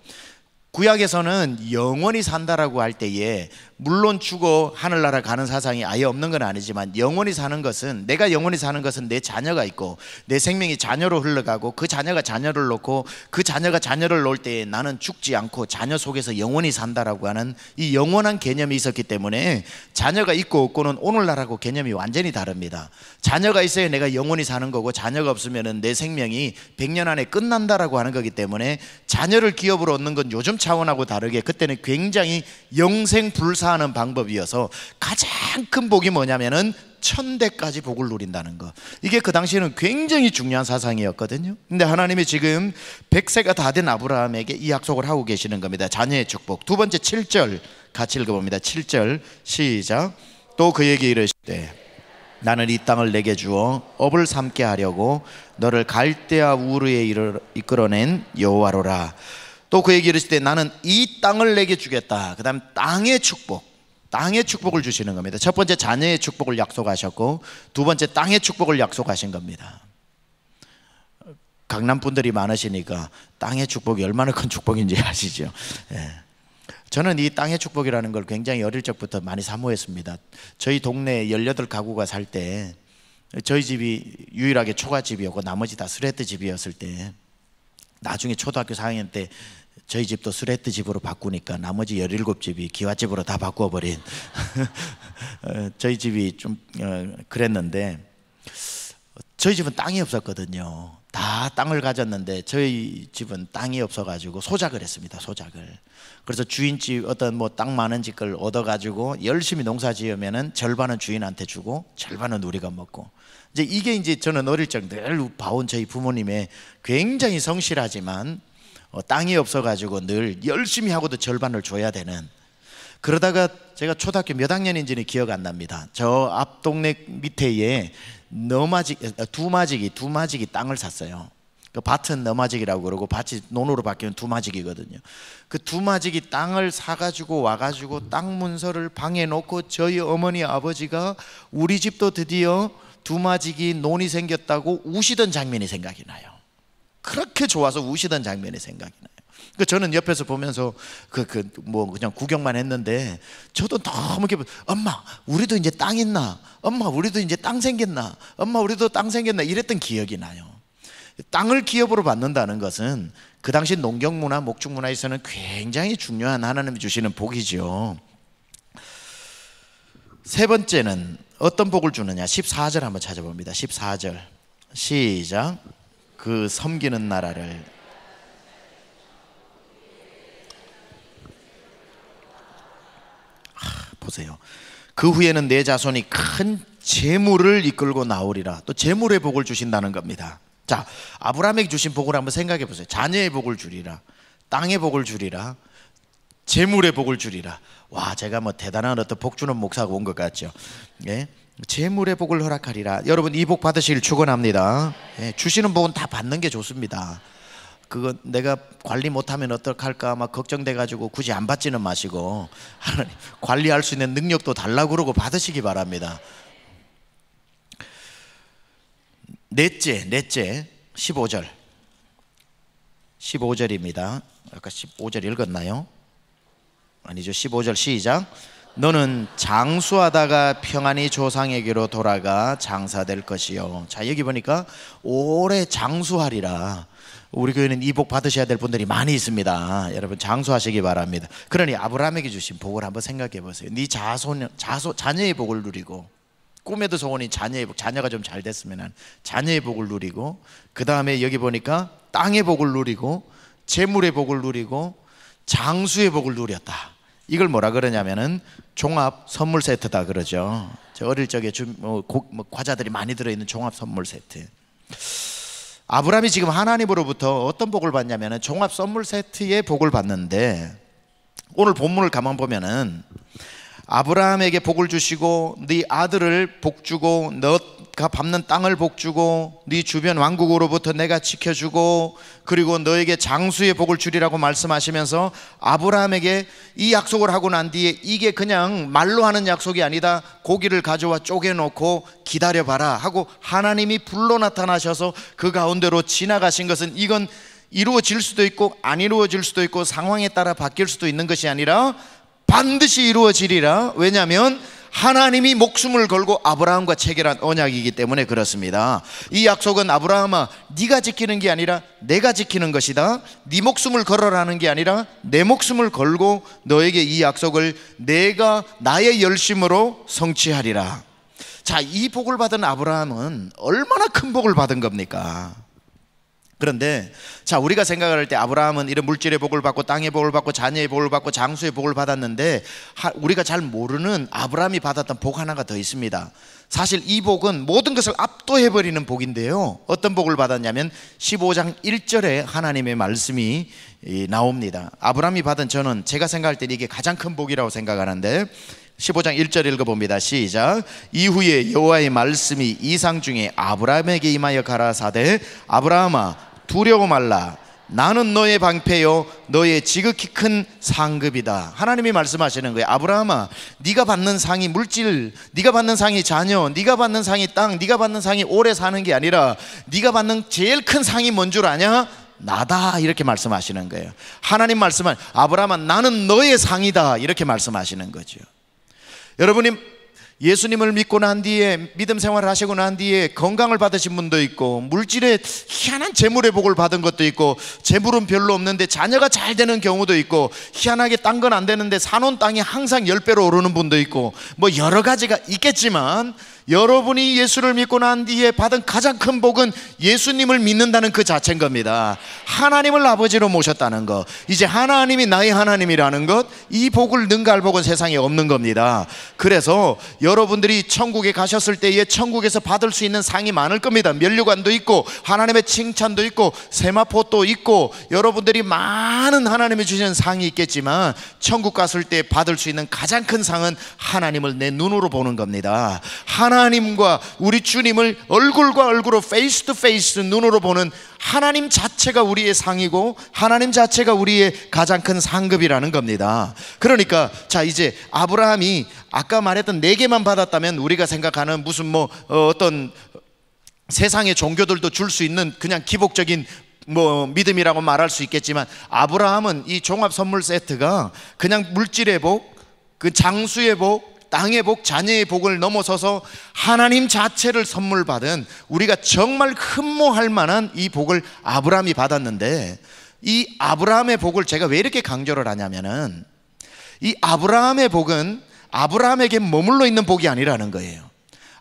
구약에서는 영원히 산다라고 할 때에 물론 죽어 하늘나라 가는 사상이 아예 없는 건 아니지만, 영원히 사는 것은, 내가 영원히 사는 것은 내 자녀가 있고 내 생명이 자녀로 흘러가고 그 자녀가 자녀를 놓고 그 자녀가 자녀를 놓을 때에 나는 죽지 않고 자녀 속에서 영원히 산다라고 하는 이 영원한 개념이 있었기 때문에, 자녀가 있고 없고는 오늘날하고 개념이 완전히 다릅니다. 자녀가 있어야 내가 영원히 사는 거고, 자녀가 없으면 내 생명이 100년 안에 끝난다라고 하는 거기 때문에, 자녀를 기업으로 얻는 건 요즘 차원하고 다르게 그때는 굉장히 영생불사하는 방법이어서 가장 큰 복이 뭐냐면은 천대까지 복을 누린다는 거. 이게 그 당시에는 굉장히 중요한 사상이었거든요. 근데 하나님이 지금 100세가 다 된 아브라함에게 이 약속을 하고 계시는 겁니다. 자녀의 축복. 두 번째 7절 같이 읽어봅니다. 7절 시작. 또 그에게 이르시되 나는 이 땅을 내게 주어 업을 삼게 하려고 너를 갈대아 우르에 이끌어낸 여호와로라. 또 그에게 이르시되 나는 이 땅을 내게 주겠다. 그 다음 땅의 축복, 땅의 축복을 주시는 겁니다. 첫 번째 자녀의 축복을 약속하셨고, 두 번째 땅의 축복을 약속하신 겁니다. 강남 분들이 많으시니까 땅의 축복이 얼마나 큰 축복인지 아시죠? 예. 저는 이 땅의 축복이라는 걸 굉장히 어릴 적부터 많이 사모했습니다. 저희 동네에 18가구가 살 때 저희 집이 유일하게 초가집이었고 나머지 다 스레트 집이었을 때, 나중에 초등학교 4학년 때 저희 집도 스레트 집으로 바꾸니까 나머지 17집이 기와집으로 다 바꿔버린 저희 집이 좀 그랬는데, 저희 집은 땅이 없었거든요. 다 땅을 가졌는데 저희 집은 땅이 없어가지고 소작을 했습니다. 소작을. 그래서 주인집 어떤 뭐 땅 많은 집 걸 얻어가지고 열심히 농사 지으면은 절반은 주인한테 주고 절반은 우리가 먹고, 이게 이제 저는 어릴 적 늘 봐온 저희 부모님의 굉장히 성실하지만 땅이 없어가지고 늘 열심히 하고도 절반을 줘야 되는. 그러다가 제가 초등학교 몇 학년인지는 기억 안 납니다. 저 앞 동네 밑에에 두마지기 땅을 샀어요. 그 밭은 너마지기라고 그러고 밭이 논으로 바뀌면 두마지기거든요. 그 두마지기 땅을 사가지고 와가지고 땅 문서를 방에 놓고 저희 어머니 아버지가 우리 집도 드디어 두마지기 논이 생겼다고 우시던 장면이 생각이 나요. 그렇게 좋아서 우시던 장면이 생각이 나요. 그 저는 옆에서 보면서 뭐 그냥 구경만 했는데, 저도 너무 기분, 엄마 우리도 이제 땅 있나? 엄마 우리도 이제 땅 생겼나? 엄마 우리도 땅 생겼나? 이랬던 기억이 나요. 땅을 기업으로 받는다는 것은 그 당시 농경문화, 목축문화에서는 굉장히 중요한 하나님이 주시는 복이죠. 세 번째는 어떤 복을 주느냐? 14절 한번 찾아봅니다. 14절 시작. 그 섬기는 나라를 보세요. 그 후에는 내 자손이 큰 재물을 이끌고 나오리라. 또 재물의 복을 주신다는 겁니다. 자, 아브라함에게 주신 복을 한번 생각해 보세요. 자녀의 복을 주리라, 땅의 복을 주리라, 재물의 복을 주리라. 와, 제가 뭐 대단한 어떤 복 주는 목사가 온 것 같죠. 예? 재물의 복을 허락하리라. 여러분 이 복 받으시길 축원합니다. 예, 주시는 복은 다 받는 게 좋습니다. 그거 내가 관리 못하면 어떡할까 막 걱정돼 가지고 굳이 안 받지는 마시고, 하나님 관리할 수 있는 능력도 달라고 그러고 받으시기 바랍니다. 넷째 15절 15절입니다. 아까 15절 읽었나요? 아니죠. 15절 시작. 너는 장수하다가 평안히 조상에게로 돌아가 장사될 것이요. 자, 여기 보니까 오래 장수하리라. 우리 교회는 이 복 받으셔야 될 분들이 많이 있습니다. 여러분 장수하시기 바랍니다. 그러니 아브라함에게 주신 복을 한번 생각해 보세요. 네 자녀의 복을 누리고, 꿈에도 소원이 자녀의 복, 자녀가 좀 잘 됐으면 자녀의 복을 누리고, 그 다음에 여기 보니까 땅의 복을 누리고, 재물의 복을 누리고, 장수의 복을 누렸다. 이걸 뭐라 그러냐면은 종합 선물 세트다 그러죠. 저 어릴 적에 과자들이 많이 들어있는 종합 선물 세트. 아브라함이 지금 하나님으로부터 어떤 복을 받냐면은 종합 선물 세트의 복을 받는데, 오늘 본문을 가만 보면은 아브라함에게 복을 주시고 네 아들을 복 주고 너가 밟는 땅을 복 주고 네 주변 왕국으로부터 내가 지켜주고 그리고 너에게 장수의 복을 주리라고 말씀하시면서 아브라함에게 이 약속을 하고 난 뒤에 이게 그냥 말로 하는 약속이 아니다, 고기를 가져와 쪼개놓고 기다려봐라 하고 하나님이 불러 나타나셔서 그 가운데로 지나가신 것은 이건 이루어질 수도 있고 안 이루어질 수도 있고 상황에 따라 바뀔 수도 있는 것이 아니라 반드시 이루어지리라. 왜냐하면 하나님이 목숨을 걸고 아브라함과 체결한 언약이기 때문에 그렇습니다. 이 약속은 아브라함아, 네가 지키는 게 아니라 내가 지키는 것이다. 네 목숨을 걸어라는 게 아니라 내 목숨을 걸고 너에게 이 약속을 내가 나의 열심으로 성취하리라. 자, 이 복을 받은 아브라함은 얼마나 큰 복을 받은 겁니까? 그런데 자, 우리가 생각할 때 아브라함은 이런 물질의 복을 받고 땅의 복을 받고 자녀의 복을 받고 장수의 복을 받았는데 우리가 잘 모르는 아브라함이 받았던 복 하나가 더 있습니다. 사실 이 복은 모든 것을 압도해버리는 복인데요, 어떤 복을 받았냐면 15장 1절에 하나님의 말씀이 나옵니다. 아브라함이 받은, 저는 제가 생각할 때 이게 가장 큰 복이라고 생각하는데 15장 1절 읽어봅니다. 시작. 이후에 여호와의 말씀이 이상 중에 아브라함에게 임하여 가라사대 아브라함아 두려워 말라, 나는 너의 방패요 너의 지극히 큰 상급이다. 하나님이 말씀하시는 거예요. 아브라함아, 네가 받는 상이 물질, 네가 받는 상이 자녀, 네가 받는 상이 땅, 네가 받는 상이 오래 사는 게 아니라 네가 받는 제일 큰 상이 뭔 줄 아냐? 나다. 이렇게 말씀하시는 거예요. 하나님 말씀은 아브라함아 나는 너의 상이다 이렇게 말씀하시는 거죠. 여러분이 예수님을 믿고 난 뒤에 믿음 생활을 하시고 난 뒤에 건강을 받으신 분도 있고 물질의 희한한 재물의 복을 받은 것도 있고 재물은 별로 없는데 자녀가 잘 되는 경우도 있고 희한하게 딴 건 안 되는데 사놓은 땅이 항상 10배로 오르는 분도 있고 뭐 여러 가지가 있겠지만 여러분이 예수를 믿고 난 뒤에 받은 가장 큰 복은 예수님을 믿는다는 그 자체인 겁니다. 하나님을 아버지로 모셨다는 것, 이제 하나님이 나의 하나님이라는 것, 이 복을 능가할 복은 세상에 없는 겁니다. 그래서 여러분들이 천국에 가셨을 때에 천국에서 받을 수 있는 상이 많을 겁니다. 면류관도 있고 하나님의 칭찬도 있고 세마포도 있고 여러분들이 많은 하나님이 주시는 상이 있겠지만 천국 갔을 때 받을 수 있는 가장 큰 상은 하나님을 내 눈으로 보는 겁니다. 하나님과 우리 주님을 얼굴과 얼굴로 페이스 투 페이스 눈으로 보는 하나님 자체가 우리의 상이고 하나님 자체가 우리의 가장 큰 상급이라는 겁니다. 그러니까 자, 이제 아브라함이 아까 말했던 4개만 받았다면 우리가 생각하는 무슨 어떤 세상의 종교들도 줄 수 있는 그냥 기복적인 믿음이라고 말할 수 있겠지만 아브라함은 이 종합 선물 세트가 그냥 물질의 복, 그 장수의 복, 땅의 복, 자녀의 복을 넘어서서 하나님 자체를 선물 받은, 우리가 정말 흠모할 만한 이 복을 아브라함이 받았는데, 이 아브라함의 복을 제가 왜 이렇게 강조를 하냐면은 이 아브라함의 복은 아브라함에게 머물러 있는 복이 아니라는 거예요.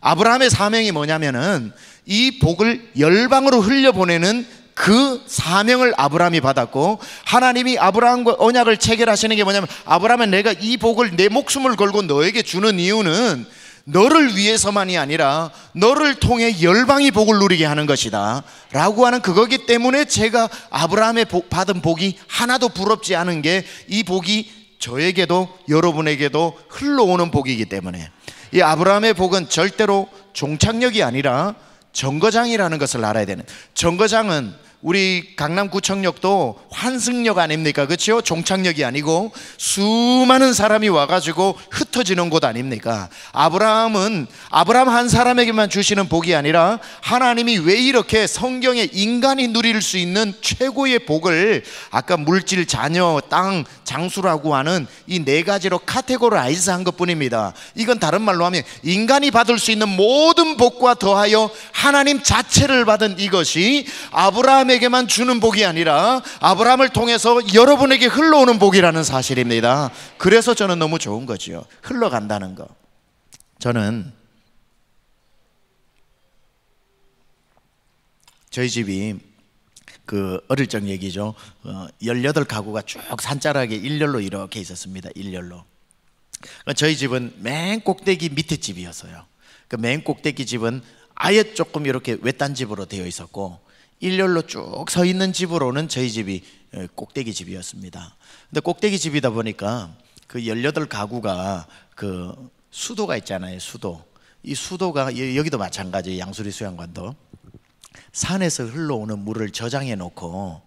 아브라함의 사명이 뭐냐면은 이 복을 열방으로 흘려보내는 그 사명을 아브라함이 받았고, 하나님이 아브라함과 언약을 체결하시는 게 뭐냐면 아브라함은 내가 이 복을 내 목숨을 걸고 너에게 주는 이유는 너를 위해서만이 아니라 너를 통해 열방이 복을 누리게 하는 것이다 라고 하는 그거기 때문에 제가 아브라함의 받은 복이 하나도 부럽지 않은 게 이 복이 저에게도 여러분에게도 흘러오는 복이기 때문에, 이 아브라함의 복은 절대로 종착역이 아니라 정거장이라는 것을 알아야 되는, 정거장은 우리 강남구청역도 환승역 아닙니까? 그렇죠? 종착역이 아니고 수많은 사람이 와가지고 흩어지는 곳 아닙니까? 아브라함은 아브라함 한 사람에게만 주시는 복이 아니라 하나님이 왜 이렇게 성경에 인간이 누릴 수 있는 최고의 복을 아까 물질, 자녀, 땅, 장수라고 하는 이 4가지로 카테고라이즈한 것뿐입니다. 이건 다른 말로 하면 인간이 받을 수 있는 모든 복과 더하여 하나님 자체를 받은 이것이 아브라함에게만 주는 복이 아니라 아브라함을 통해서 여러분에게 흘러오는 복이라는 사실입니다. 그래서 저는 너무 좋은 거죠. 흘러간다는 거. 저는 저희 집이 어릴 적 얘기죠. 18가구가 쭉 산자락에 일렬로 이렇게 있었습니다. 일렬로. 저희 집은 맨 꼭대기 밑에 집이었어요. 그 맨 꼭대기 집은 아예 조금 이렇게 외딴 집으로 되어 있었고, 일렬로 쭉 서 있는 집으로는 저희 집이 꼭대기 집이었습니다. 근데 꼭대기 집이다 보니까 그 18가구가 그 수도가 있잖아요. 수도. 이 수도가 여기도 마찬가지예요. 양수리 수양관도 산에서 흘러오는 물을 저장해 놓고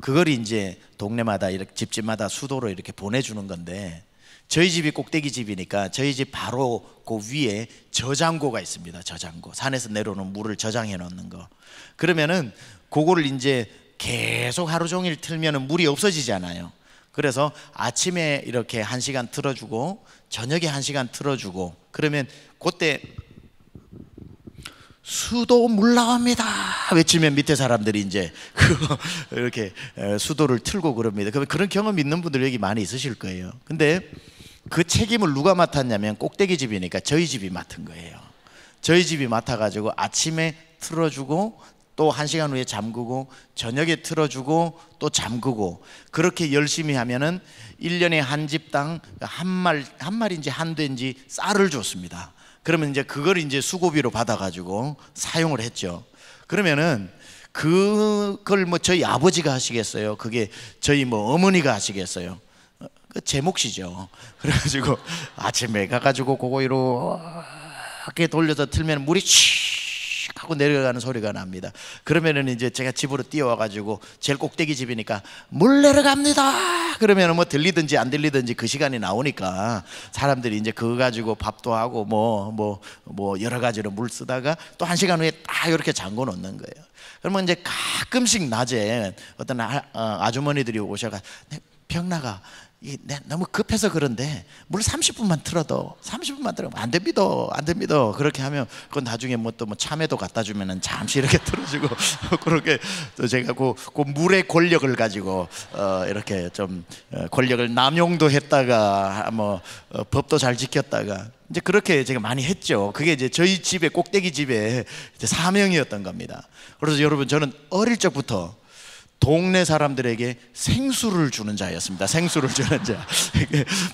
그걸 이제 동네마다 이렇게 집집마다 수도로 이렇게 보내주는 건데, 저희 집이 꼭대기 집이니까 저희 집 바로 그 위에 저장고가 있습니다. 저장고. 산에서 내려오는 물을 저장해 놓는 거. 그러면은 그거를 이제 계속 하루 종일 틀면은 물이 없어지잖아요. 그래서 아침에 이렇게 1시간 틀어주고 저녁에 1시간 틀어주고, 그러면 그때 수도 물 나옵니다 외치면 밑에 사람들이 이제 이렇게 수도를 틀고 그럽니다. 그런 경험 있는 분들 여기 많이 있으실 거예요. 근데 그 책임을 누가 맡았냐면 꼭대기 집이니까 저희 집이 맡은 거예요. 저희 집이 맡아가지고 아침에 틀어주고 또 1시간 후에 잠그고 저녁에 틀어주고 또 잠그고, 그렇게 열심히 하면은 1년에 한 집당 한 마리인지 한 대인지 쌀을 줬습니다. 그러면 이제 그걸 이제 수고비로 받아가지고 사용을 했죠. 그러면은 그걸 뭐 저희 아버지가 하시겠어요? 그게 저희 뭐 어머니가 하시겠어요? 제 몫이죠. 그래가지고 아침에 가가지고 그거 이렇게 돌려서 틀면 물이 칙 하고 내려가는 소리가 납니다. 그러면은 이제 제가 집으로 뛰어와가지고 제일 꼭대기 집이니까 물 내려갑니다. 그러면은 뭐 들리든지 안 들리든지 그 시간이 나오니까 사람들이 이제 그거 가지고 밥도 하고 뭐 여러 가지로 물 쓰다가 또 1시간 후에 딱 이렇게 잠궈 놓는 거예요. 그러면 이제 가끔씩 낮에 어떤 아주머니들이 오셔가, 병나가 너무 급해서 그런데 물 30분만 틀어도 30분만 틀어도 안 됩니다. 그렇게 하면 그건 나중에 뭐 또 뭐 참외도 갖다 주면은 잠시 이렇게 틀어주고 그렇게 또 제가 그 물의 권력을 가지고 이렇게 좀 권력을 남용도 했다가 뭐 법도 잘 지켰다가 이제 그렇게 제가 많이 했죠. 그게 이제 저희 집의 꼭대기 집의 이제 사명이었던 겁니다. 그래서 여러분, 저는 어릴 적부터 동네 사람들에게 생수를 주는 자였습니다. 생수를 주는 자.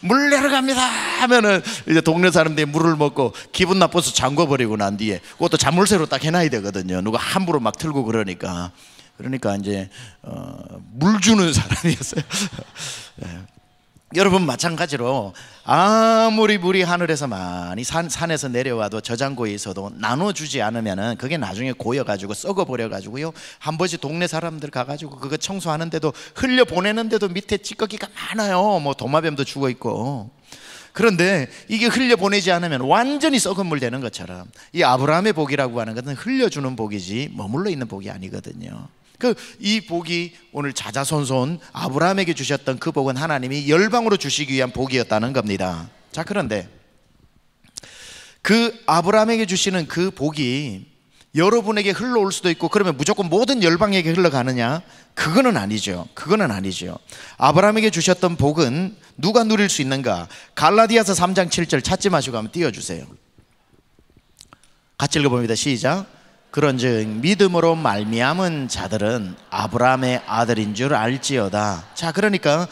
물 내려갑니다 하면은 이제 동네 사람들이 물을 먹고 기분 나빠서 잠궈버리고 난 뒤에 그것도 자물쇠로 딱 해놔야 되거든요. 누가 함부로 막 틀고 그러니까 이제 물 주는 사람이었어요. 여러분, 마찬가지로 아무리 물이 하늘에서 많이 산에서 내려와도 저장고에 있어도 나눠주지 않으면은 그게 나중에 고여가지고 썩어버려가지고요, 한 번씩 동네 사람들 가가지고 그거 청소하는데도 흘려보내는데도 밑에 찌꺼기가 많아요. 뭐 도마뱀도 죽어있고. 그런데 이게 흘려보내지 않으면 완전히 썩은 물 되는 것처럼 이 아브라함의 복이라고 하는 것은 흘려주는 복이지 머물러 있는 복이 아니거든요. 이 복이 오늘 자자손손 아브라함에게 주셨던 그 복은 하나님이 열방으로 주시기 위한 복이었다는 겁니다. 자, 그런데 그 아브라함에게 주시는 그 복이 여러분에게 흘러올 수도 있고, 그러면 무조건 모든 열방에게 흘러가느냐? 그거는 아니죠. 아브라함에게 주셨던 복은 누가 누릴 수 있는가? 갈라디아서 3장 7절 찾지 마시고 한번 띄워주세요. 같이 읽어봅니다. 시작. 그런즉 믿음으로 말미암은 자들은 아브라함의 아들인 줄 알지어다. 자, 그러니까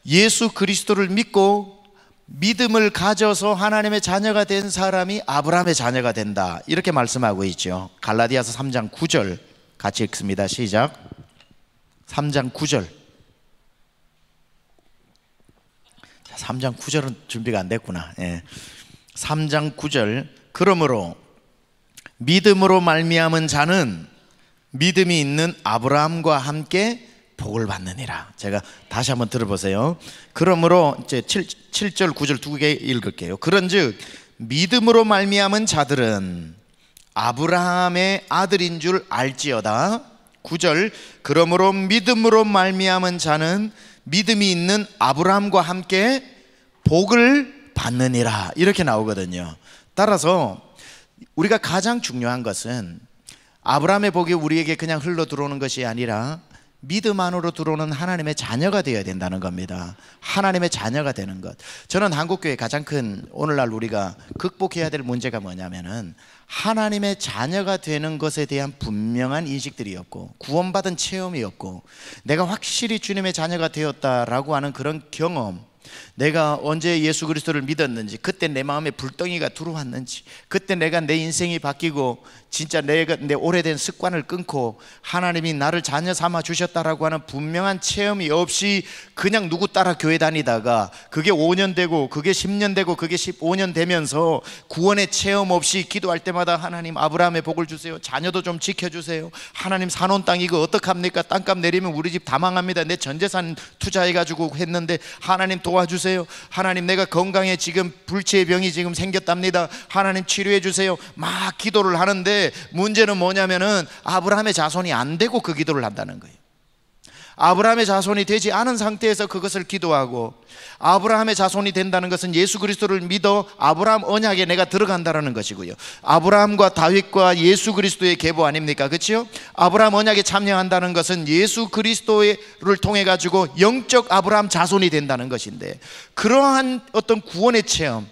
예수 그리스도를 믿고 믿음을 가져서 하나님의 자녀가 된 사람이 아브라함의 자녀가 된다, 이렇게 말씀하고 있죠. 갈라디아서 3장 9절 같이 읽습니다. 시작. 3장 9절. 3장 9절은 준비가 안 됐구나. 3장 9절. 그러므로 믿음으로 말미암은 자는 믿음이 있는 아브라함과 함께 복을 받느니라. 제가 다시 한번 들어보세요. 그러므로 이제 7절 9절 두 개 읽을게요. 그런즉 믿음으로 말미암은 자들은 아브라함의 아들인 줄 알지어다. 9절. 그러므로 믿음으로 말미암은 자는 믿음이 있는 아브라함과 함께 복을 받느니라, 이렇게 나오거든요. 따라서 우리가 가장 중요한 것은 아브라함의 복이 우리에게 그냥 흘러 들어오는 것이 아니라 믿음 안으로 들어오는 하나님의 자녀가 되어야 된다는 겁니다. 하나님의 자녀가 되는 것. 저는 한국교회 가장 큰 오늘날 우리가 극복해야 될 문제가 뭐냐면은 하나님의 자녀가 되는 것에 대한 분명한 인식들이 없고 구원받은 체험이 없고 내가 확실히 주님의 자녀가 되었다라고 하는 그런 경험, 내가 언제 예수 그리스도를 믿었는지, 그때 내 마음에 불덩이가 들어왔는지, 그때 내가 내 인생이 바뀌고 진짜 내가 내 오래된 습관을 끊고 하나님이 나를 자녀 삼아 주셨다라고 하는 분명한 체험이 없이 그냥 누구 따라 교회 다니다가 그게 5년 되고 그게 10년 되고 그게 15년 되면서 구원의 체험 없이 기도할 때마다 하나님 아브라함의 복을 주세요, 자녀도 좀 지켜주세요, 하나님 사놓은 땅 이거 어떡합니까, 땅값 내리면 우리 집 다 망합니다, 내 전재산 투자해가지고 했는데 하나님 도와주세요, 하나님 내가 건강에 지금 불치의 병이 지금 생겼답니다, 하나님 치료해 주세요, 막 기도를 하는데 문제는 뭐냐면은 아브라함의 자손이 안 되고 그 기도를 한다는 거예요. 아브라함의 자손이 되지 않은 상태에서 그것을 기도하고, 아브라함의 자손이 된다는 것은 예수 그리스도를 믿어 아브라함 언약에 내가 들어간다는 것이고요. 아브라함과 다윗과 예수 그리스도의 계보 아닙니까? 그렇죠? 아브라함 언약에 참여한다는 것은 예수 그리스도를 통해 가지고 영적 아브라함 자손이 된다는 것인데, 그러한 어떤 구원의 체험,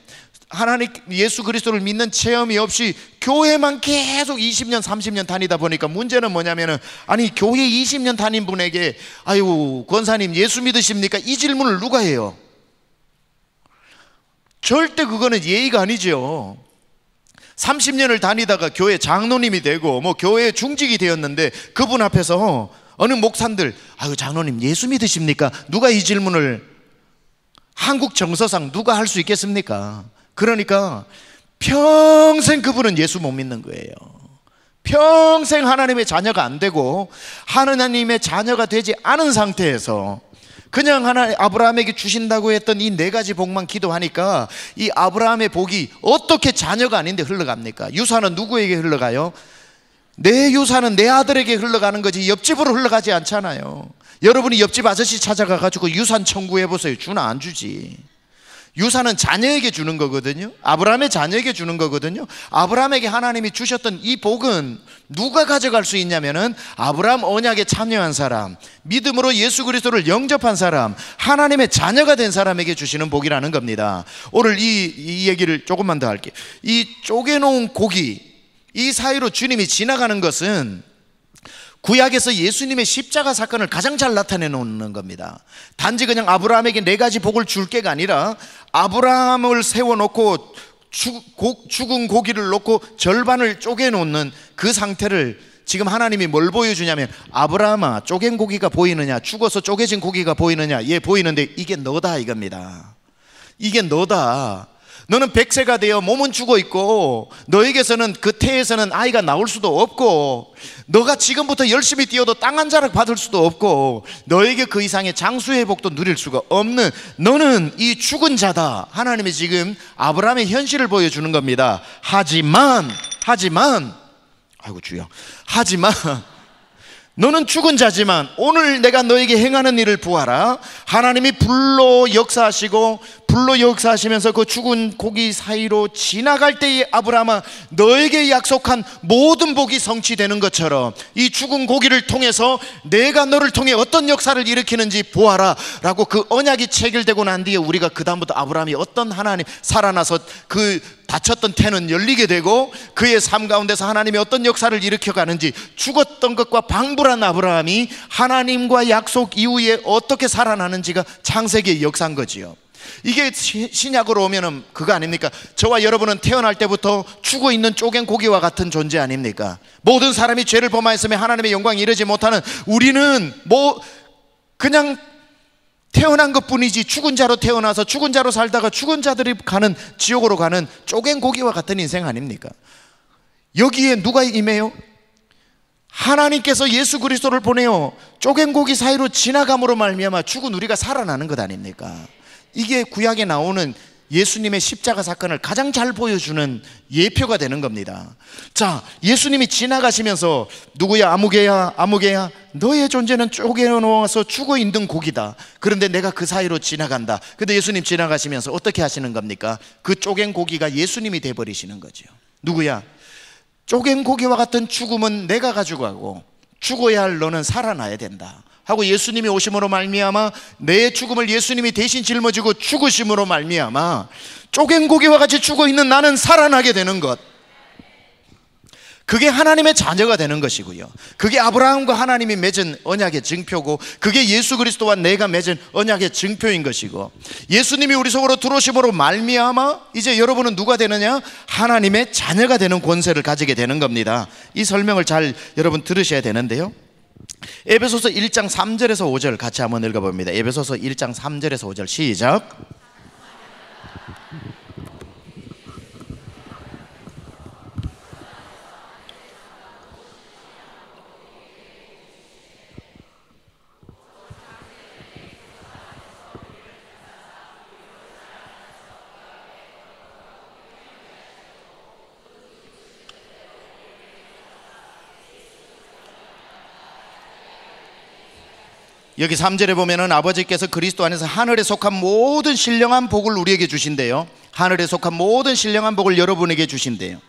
하나님 예수 그리스도를 믿는 체험이 없이 교회만 계속 20년 30년 다니다 보니까 문제는 뭐냐면은, 아니 교회 20년 다닌 분에게 아유 권사님 예수 믿으십니까? 이 질문을 누가 해요? 절대 그거는 예의가 아니죠. 30년을 다니다가 교회 장로님이 되고 뭐 교회 중직이 되었는데 그분 앞에서 어느 목사님들 아유 장로님 예수 믿으십니까? 누가 이 질문을 한국 정서상 누가 할 수 있겠습니까? 그러니까 평생 그분은 예수 못 믿는 거예요. 평생 하나님의 자녀가 안 되고 하나님의 자녀가 되지 않은 상태에서 그냥 하나님 아브라함에게 주신다고 했던 이 4가지 복만 기도하니까 이 아브라함의 복이 어떻게 자녀가 아닌데 흘러갑니까? 유산은 누구에게 흘러가요? 내 유산은 내 아들에게 흘러가는 거지 옆집으로 흘러가지 않잖아요. 여러분이 옆집 아저씨 찾아가 가지고 유산 청구해 보세요. 주나 안 주지. 유산은 자녀에게 주는 거거든요. 아브라함의 자녀에게 주는 거거든요. 아브라함에게 하나님이 주셨던 이 복은 누가 가져갈 수 있냐면은 아브라함 언약에 참여한 사람, 믿음으로 예수 그리스도를 영접한 사람, 하나님의 자녀가 된 사람에게 주시는 복이라는 겁니다. 오늘 이 얘기를 조금만 더 할게요. 이 쪼개놓은 고기, 이 사이로 주님이 지나가는 것은 구약에서 예수님의 십자가 사건을 가장 잘 나타내 놓는 겁니다. 단지 그냥 아브라함에게 4가지 복을 줄 게가 아니라 아브라함을 세워놓고 죽은 고기를 놓고 절반을 쪼개놓는 그 상태를 지금 하나님이 뭘 보여주냐면, 아브라함아 쪼갠 고기가 보이느냐, 죽어서 쪼개진 고기가 보이느냐, 예 보이는데 이게 너다 이겁니다. 이게 너다. 너는 100세가 되어 몸은 죽어 있고 너에게서는 그 태에서는 아이가 나올 수도 없고 너가 지금부터 열심히 뛰어도 땅 한 자락 받을 수도 없고 너에게 그 이상의 장수의 복도 누릴 수가 없는 너는 이 죽은 자다. 하나님이 지금 아브라함의 현실을 보여주는 겁니다. 하지만 아이고 주여, 하지만 너는 죽은 자지만 오늘 내가 너에게 행하는 일을 보아라. 하나님이 불로 역사하시면서 그 죽은 고기 사이로 지나갈 때에 아브라함아 너에게 약속한 모든 복이 성취되는 것처럼 이 죽은 고기를 통해서 내가 너를 통해 어떤 역사를 일으키는지 보아라 라고 그 언약이 체결되고 난 뒤에 우리가 그 다음부터 아브라함이 어떤 하나님 살아나서 그 닫혔던 태는 열리게 되고 그의 삶 가운데서 하나님이 어떤 역사를 일으켜가는지, 죽었던 것과 방불한 아브라함이 하나님과 약속 이후에 어떻게 살아나는지가 창세기의 역사인 거지요. 이게 신약으로 오면은 그거 아닙니까? 저와 여러분은 태어날 때부터 죽어있는 쪼갠 고기와 같은 존재 아닙니까? 모든 사람이 죄를 범하였으며 하나님의 영광에 이르지 못하는 우리는 뭐 그냥 태어난 것뿐이지 죽은 자로 태어나서 죽은 자로 살다가 죽은 자들이 가는 지옥으로 가는 쪼갠 고기와 같은 인생 아닙니까? 여기에 누가 임해요? 하나님께서 예수 그리스도를 보내요 쪼갠 고기 사이로 지나감으로 말미암아 죽은 우리가 살아나는 것 아닙니까? 이게 구약에 나오는 예수님의 십자가 사건을 가장 잘 보여주는 예표가 되는 겁니다. 자, 예수님이 지나가시면서 누구야? 아무개야 너의 존재는 쪼개놓아서 죽어있는 고기다. 그런데 내가 그 사이로 지나간다. 근데 예수님 지나가시면서 어떻게 하시는 겁니까? 그 쪼갠 고기가 예수님이 돼버리시는 거죠. 누구야? 쪼갠 고기와 같은 죽음은 내가 가지고 가고 죽어야 할 너는 살아나야 된다 하고 예수님이 오심으로 말미암아 내 죽음을 예수님이 대신 짊어지고 죽으심으로 말미암아 쪼갠 고기와 같이 죽어있는 나는 살아나게 되는 것. 그게 하나님의 자녀가 되는 것이고요, 그게 아브라함과 하나님이 맺은 언약의 증표고, 그게 예수 그리스도와 내가 맺은 언약의 증표인 것이고, 예수님이 우리 속으로 들어오심으로 말미암아 이제 여러분은 누가 되느냐? 하나님의 자녀가 되는 권세를 가지게 되는 겁니다. 이 설명을 잘 여러분 들으셔야 되는데요, 에베소서 1장 3절에서 5절 같이 한번 읽어봅니다. 에베소서 1장 3절에서 5절 시작. 여기 3절에 보면은 아버지께서 그리스도 안에서 하늘에 속한 모든 신령한 복을 우리에게 주신대요. 하늘에 속한 모든 신령한 복을 여러분에게 주신대요.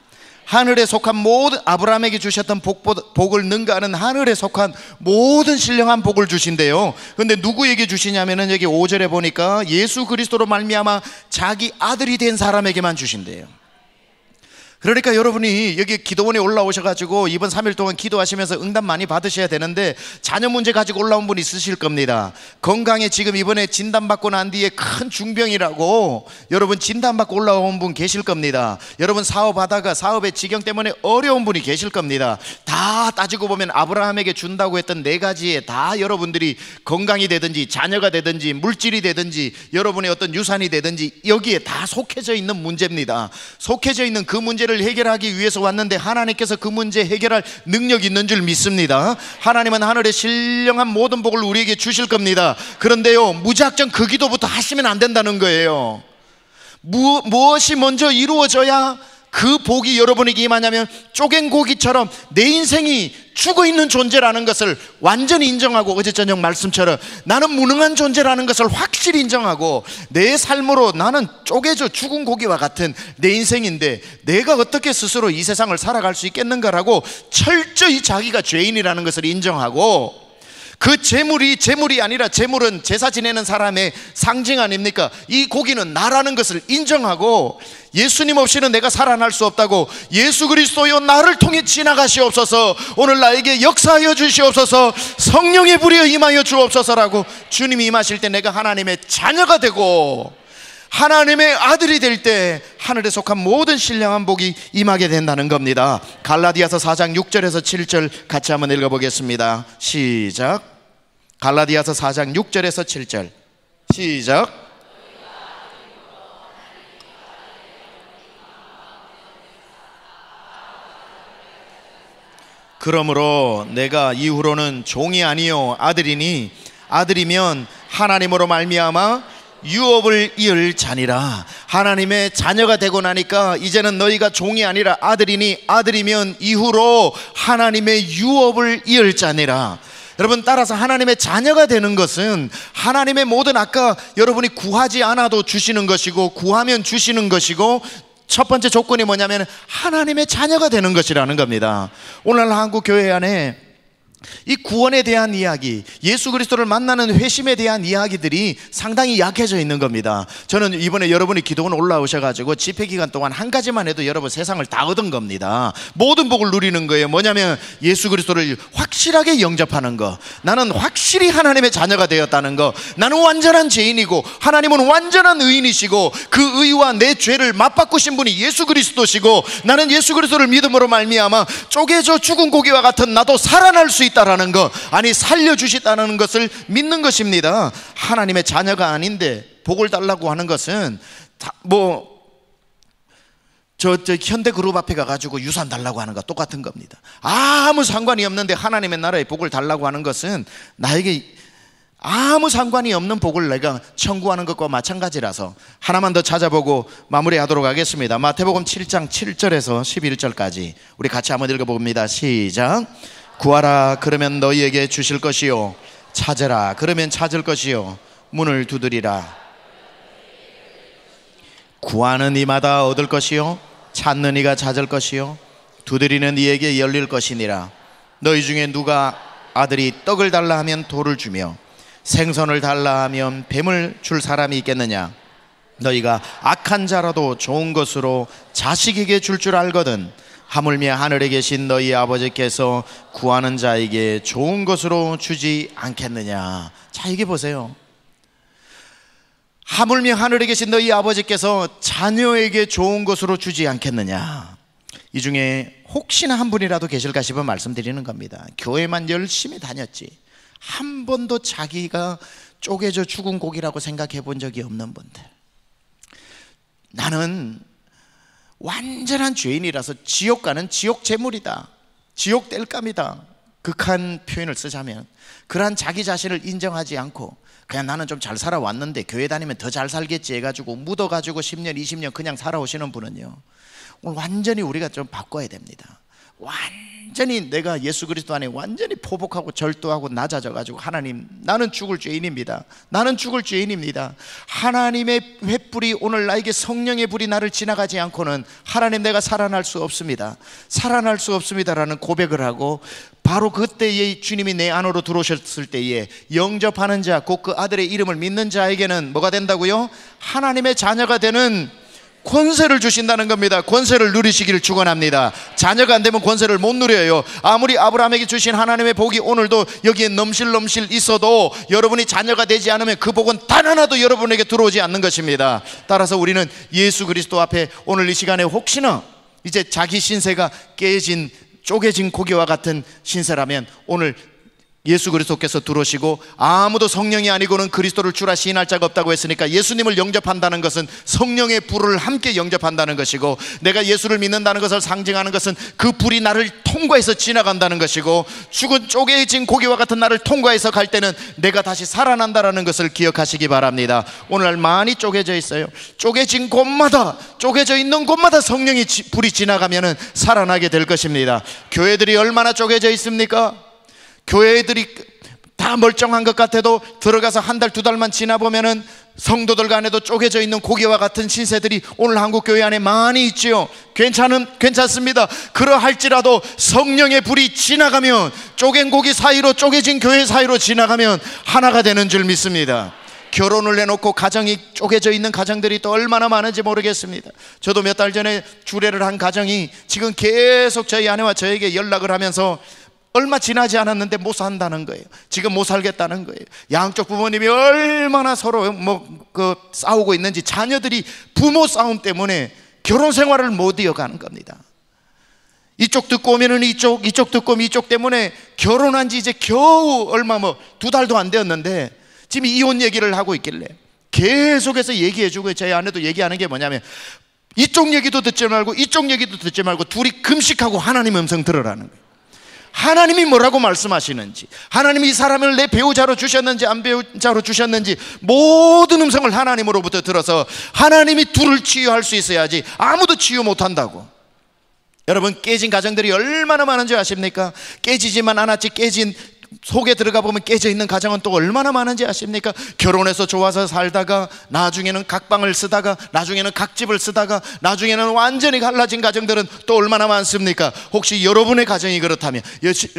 하늘에 속한 모든, 아브라함에게 주셨던 복을 능가하는 하늘에 속한 모든 신령한 복을 주신대요. 근데 누구에게 주시냐면은 여기 5절에 보니까 예수 그리스도로 말미암아 자기 아들이 된 사람에게만 주신대요. 그러니까 여러분이 여기 기도원에 올라오셔가지고 이번 3일 동안 기도하시면서 응답 많이 받으셔야 되는데, 자녀 문제 가지고 올라온 분 있으실 겁니다. 건강에 지금 이번에 진단받고 난 뒤에 큰 중병이라고 여러분 진단받고 올라온 분 계실 겁니다. 여러분 사업하다가 사업의 지경 때문에 어려운 분이 계실 겁니다. 다 따지고 보면 아브라함에게 준다고 했던 4가지에 다 여러분들이 건강이 되든지 자녀가 되든지 물질이 되든지 여러분의 어떤 유산이 되든지 여기에 다 속해져 있는 문제입니다. 속해져 있는 그 문제를 해결하기 위해서 왔는데, 하나님께서 그 문제 해결할 능력이 있는 줄 믿습니다. 하나님은 하늘의 신령한 모든 복을 우리에게 주실 겁니다. 그런데요, 무작정 그 기도부터 하시면 안 된다는 거예요. 무엇이 먼저 이루어져야 그 복이 여러분에게 임하냐면, 쪼갠 고기처럼 내 인생이 죽어있는 존재라는 것을 완전히 인정하고, 어제 저녁 말씀처럼 나는 무능한 존재라는 것을 확실히 인정하고, 내 삶으로 나는 쪼개져 죽은 고기와 같은 내 인생인데 내가 어떻게 스스로 이 세상을 살아갈 수 있겠는가라고 철저히 자기가 죄인이라는 것을 인정하고, 그 재물이 아니라, 재물은 제사 지내는 사람의 상징 아닙니까? 이 고기는 나라는 것을 인정하고, 예수님 없이는 내가 살아날 수 없다고, 예수 그리스도여 나를 통해 지나가시옵소서, 오늘 나에게 역사하여 주시옵소서, 성령의 불이여 임하여 주옵소서라고 주님이 임하실 때 내가 하나님의 자녀가 되고 하나님의 아들이 될 때 하늘에 속한 모든 신령한 복이 임하게 된다는 겁니다. 갈라디아서 4장 6절에서 7절 같이 한번 읽어보겠습니다. 시작. 갈라디아서 4장 6절에서 7절 시작. 그러므로 내가 이후로는 종이 아니요 아들이니, 아들이면 하나님으로 말미암아 유업을 이을 자니라. 하나님의 자녀가 되고 나니까 이제는 너희가 종이 아니라 아들이니, 아들이면 이후로 하나님의 유업을 이을 자니라. 여러분, 따라서 하나님의 자녀가 되는 것은 하나님의 모든, 아까 여러분이 구하지 않아도 주시는 것이고 구하면 주시는 것이고, 첫 번째 조건이 뭐냐면 하나님의 자녀가 되는 것이라는 겁니다. 오늘 한국 교회 안에 이 구원에 대한 이야기, 예수 그리스도를 만나는 회심에 대한 이야기들이 상당히 약해져 있는 겁니다. 저는 이번에 여러분이 기도원 올라오셔가지고 집회 기간 동안 한 가지만 해도 여러분 세상을 다 얻은 겁니다. 모든 복을 누리는 거예요. 뭐냐면 예수 그리스도를 확실하게 영접하는 거, 나는 확실히 하나님의 자녀가 되었다는 거, 나는 완전한 죄인이고 하나님은 완전한 의인이시고 그 의와 내 죄를 맞바꾸신 분이 예수 그리스도시고, 나는 예수 그리스도를 믿음으로 말미암아 쪼개져 죽은 고기와 같은 나도 살아날 수 있다라는 것, 아니 살려주셨다는 것을 믿는 것입니다. 하나님의 자녀가 아닌데 복을 달라고 하는 것은 저 현대그룹 앞에 가가지고 유산 달라고 하는 거 똑같은 겁니다. 아무 상관이 없는데 하나님의 나라의 복을 달라고 하는 것은 나에게 아무 상관이 없는 복을 내가 청구하는 것과 마찬가지라서, 하나만 더 찾아보고 마무리하도록 하겠습니다. 마태복음 7장 7절에서 11절까지 우리 같이 한번 읽어봅니다. 시작. 구하라 그러면 너희에게 주실 것이요, 찾으라 그러면 찾을 것이요, 문을 두드리라. 구하는 이마다 얻을 것이요, 찾는 이가 찾을 것이요, 두드리는 이에게 열릴 것이니라. 너희 중에 누가 아들이 떡을 달라 하면 돌을 주며 생선을 달라 하면 뱀을 줄 사람이 있겠느냐? 너희가 악한 자라도 좋은 것으로 자식에게 줄 알거든 하물며 하늘에 계신 너희 아버지께서 구하는 자에게 좋은 것으로 주지 않겠느냐. 자, 이게 보세요. 하물며 하늘에 계신 너희 아버지께서 자녀에게 좋은 것으로 주지 않겠느냐. 이 중에 혹시나 한 분이라도 계실까 싶어 말씀드리는 겁니다. 교회만 열심히 다녔지 한 번도 자기가 쪼개져 죽은 고기라고 생각해 본 적이 없는 분들, 나는 완전한 죄인이라서 지옥 가는 지옥 제물이다, 지옥 땔감이다, 극한 표현을 쓰자면 그러한 자기 자신을 인정하지 않고 그냥 나는 좀 잘 살아왔는데 교회 다니면 더 잘 살겠지 해가지고 묻어가지고 10년 20년 그냥 살아오시는 분은요, 오늘 완전히 우리가 좀 바꿔야 됩니다. 완전히 내가 예수 그리스도 안에 완전히 포복하고 절도하고 낮아져가지고, 하나님, 나는 죽을 죄인입니다. 나는 죽을 죄인입니다. 하나님의 횃불이 오늘 나에게, 성령의 불이 나를 지나가지 않고는 하나님, 내가 살아날 수 없습니다. 살아날 수 없습니다라는 고백을 하고, 바로 그때에 주님이 내 안으로 들어오셨을 때에 영접하는 자, 곧 그 아들의 이름을 믿는 자에게는 뭐가 된다고요? 하나님의 자녀가 되는 권세를 주신다는 겁니다. 권세를 누리시기를 축원합니다. 자녀가 안 되면 권세를 못 누려요. 아무리 아브라함에게 주신 하나님의 복이 오늘도 여기에 넘실넘실 있어도 여러분이 자녀가 되지 않으면 그 복은 단 하나도 여러분에게 들어오지 않는 것입니다. 따라서 우리는 예수 그리스도 앞에 오늘 이 시간에 혹시나 이제 자기 신세가 깨진, 쪼개진 고기와 같은 신세라면 오늘 예수 그리스도께서 들어오시고, 아무도 성령이 아니고는 그리스도를 주라 시인할 자가 없다고 했으니까 예수님을 영접한다는 것은 성령의 불을 함께 영접한다는 것이고, 내가 예수를 믿는다는 것을 상징하는 것은 그 불이 나를 통과해서 지나간다는 것이고, 죽은 쪼개진 고기와 같은 나를 통과해서 갈 때는 내가 다시 살아난다는 것을 기억하시기 바랍니다. 오늘날 많이 쪼개져 있어요. 쪼개진 곳마다, 쪼개져 있는 곳마다 성령의 불이 지나가면 살아나게 될 것입니다. 교회들이 얼마나 쪼개져 있습니까? 교회들이 다 멀쩡한 것 같아도 들어가서 한 달, 두 달만 지나보면은 성도들 간에도 쪼개져 있는 고기와 같은 신세들이 오늘 한국 교회 안에 많이 있지요. 괜찮습니다. 그러할지라도 성령의 불이 지나가면, 쪼갠 고기 사이로, 쪼개진 교회 사이로 지나가면 하나가 되는 줄 믿습니다. 결혼을 해놓고 가정이 쪼개져 있는 가정들이 또 얼마나 많은지 모르겠습니다. 저도 몇 달 전에 주례를 한 가정이 지금 계속 저희 아내와 저에게 연락을 하면서 얼마 지나지 않았는데 못 산다는 거예요. 지금 못 살겠다는 거예요. 양쪽 부모님이 얼마나 서로 싸우고 있는지, 자녀들이 부모 싸움 때문에 결혼 생활을 못 이어가는 겁니다. 이쪽 듣고 오면은 이쪽 듣고 오면 이쪽 때문에 결혼한 지 이제 겨우 얼마 두 달도 안 되었는데 지금 이혼 얘기를 하고 있길래 계속해서 얘기해주고, 저희 아내도 얘기하는 게 뭐냐면, 이쪽 얘기도 듣지 말고 이쪽 얘기도 듣지 말고 둘이 금식하고 하나님 음성 들으라는 거예요. 하나님이 뭐라고 말씀하시는지, 하나님이 이 사람을 내 배우자로 주셨는지 안 배우자로 주셨는지 모든 음성을 하나님으로부터 들어서 하나님이 둘을 치유할 수 있어야지 아무도 치유 못한다고. 여러분, 깨진 가정들이 얼마나 많은지 아십니까? 깨지지만 않았지 깨진 속에 들어가 보면 깨져 있는 가정은 또 얼마나 많은지 아십니까? 결혼해서 좋아서 살다가 나중에는 각방을 쓰다가 나중에는 각집을 쓰다가 나중에는 완전히 갈라진 가정들은 또 얼마나 많습니까? 혹시 여러분의 가정이 그렇다면,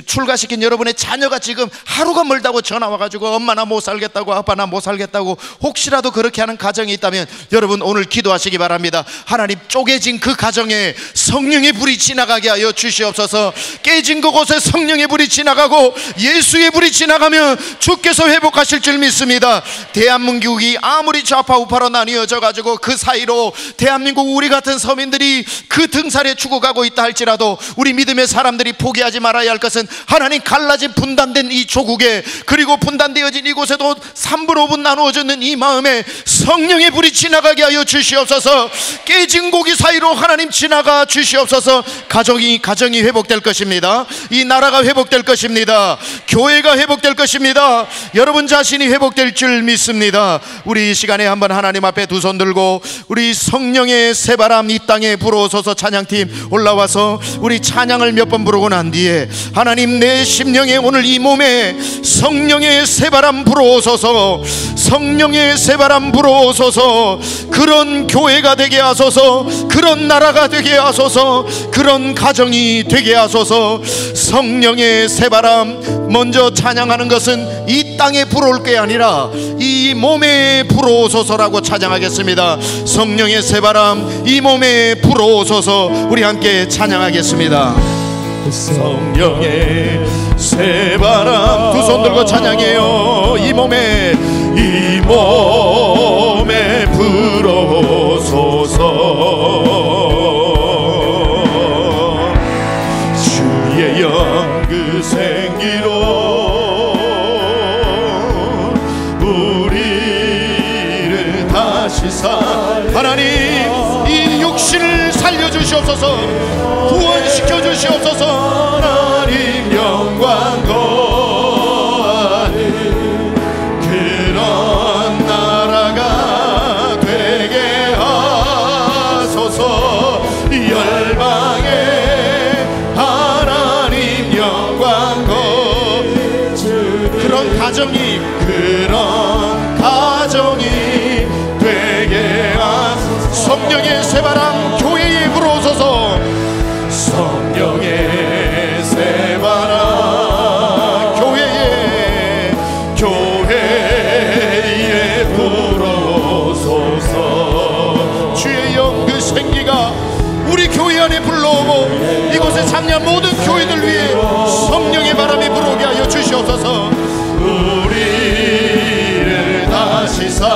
출가시킨 여러분의 자녀가 지금 하루가 멀다고 전화 와가지고 엄마 나 못 살겠다고, 아빠 나 못 살겠다고, 혹시라도 그렇게 하는 가정이 있다면 여러분 오늘 기도하시기 바랍니다. 하나님, 쪼개진 그 가정에 성령의 불이 지나가게 하여 주시옵소서. 깨진 그곳에 성령의 불이 지나가고 예수의 불이 지나가면 주께서 회복하실 줄 믿습니다. 대한민국이 아무리 좌파 우파로 나뉘어져 가지고 그 사이로 대한민국 우리 같은 서민들이 그 등살에 죽어가고 있다 할지라도 우리 믿음의 사람들이 포기하지 말아야 할 것은, 하나님 갈라진 분단된 이 조국에, 그리고 분단되어진 이곳에도 3분 5분 나누어졌는 이 마음에 성령의 불이 지나가게 하여 주시옵소서. 깨진 고기 사이로 하나님 지나가 주시옵소서. 가정이 회복될 것입니다. 이 나라가 회복될 것입니다. 교회가 회복될 것입니다. 여러분 자신이 회복될 줄 믿습니다. 우리 이 시간에 한번 하나님 앞에 두 손 들고 우리 성령의 새바람 이 땅에 불어오소서. 찬양팀 올라와서 우리 찬양을 몇 번 부르고 난 뒤에, 하나님, 내 심령에 오늘 이 몸에 성령의 새바람 불어오소서. 성령의 새바람 불어오소서. 그런 교회가 되게 하소서. 그런 나라가 되게 하소서. 그런 가정이 되게 하소서. 성령의 새바람, 먼저 찬양하는 것은 이 땅에 불어올 게 아니라 이 몸에 불어오소서라고 찬양하겠습니다. 성령의 새바람 이 몸에 불어오소서 우리 함께 찬양하겠습니다. 성령의 새바람 두 손 들고 찬양해요. 이 몸에 불어오소서. 주의 영 그 생기로 우리를 다시 하나님 이 육신을 살려주시옵소서. 구원시켜 주시옵소서. 하나님 영광 거하는 그런 나라가 되게 하소서. 열방에 하나님 영광 거하는 그런 가정이 되게 하소서. 성령의 새바람 교회에 불어오소서. 성령의 새바람 교회에 불어오소서. 주의 영 그 생기가 우리 교회 안에 불러오고 이곳에 참여한 모든 교회들 위해 성령의 바람이 불어오게 하여 주시옵소서. 우리를 다시 살리사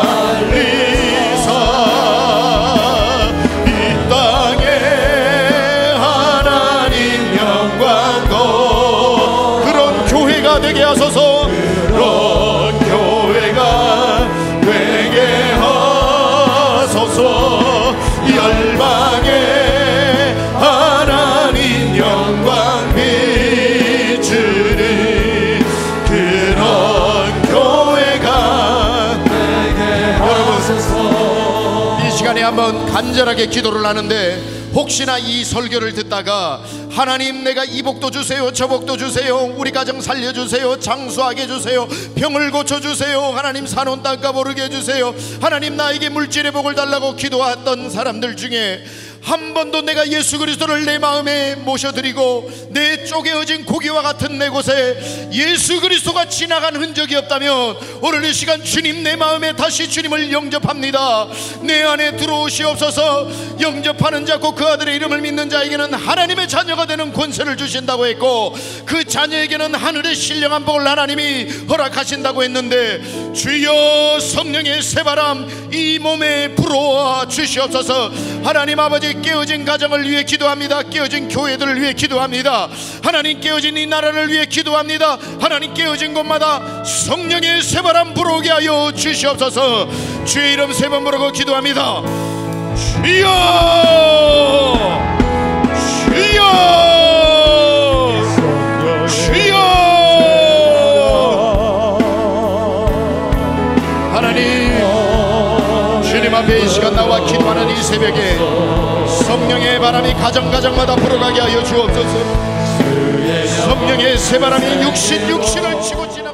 이 땅에 하나님 영광 거 그런 교회가 되게 하소서. 그런 교회가 되게 하소서. 열방에 하나님 영광 비추는 그런 교회가 되게 하소서. 이 시간에 한번 간절하게 기도를 하는데 혹시나 이 설교를 듣다가 하나님 내가 이 복도 주세요, 저 복도 주세요, 우리 가정 살려주세요, 장수하게 해주세요, 병을 고쳐주세요, 하나님 사놓은 땅값 오르게 해주세요, 하나님 나에게 물질의 복을 달라고 기도했던 사람들 중에 한 번도 내가 예수 그리스도를 내 마음에 모셔드리고 내 쪼개어진 고기와 같은 내 곳에 예수 그리스도가 지나간 흔적이 없다면 오늘 이 시간 주님 내 마음에 다시 주님을 영접합니다. 내 안에 들어오시옵소서. 영접하는 자 곧 그 아들의 이름을 믿는 자에게는 하나님의 자녀가 되는 권세를 주신다고 했고 그 자녀에게는 하늘의 신령한 복을 하나님이 허락하신다고 했는데 주여 성령의 새바람 이 몸에 불어와 주시옵소서. 하나님 아버지 깨어진 가정을 위해 기도합니다. 깨어진 교회들을 위해 기도합니다. 하나님 깨어진 이 나라를 위해 기도합니다. 하나님 깨어진 곳마다 성령의 새바람 불어오게 하여 주시옵소서. 주의 이름 세 번 부르고 기도합니다. 주여 주여 주여. 하나님 주님 앞에 이 시간 나와 기도하는 이 새벽에 성령의 바람이 가정가정마다 불어가게 하여 주옵소서. 성령의 새바람이 육신을 치고 지나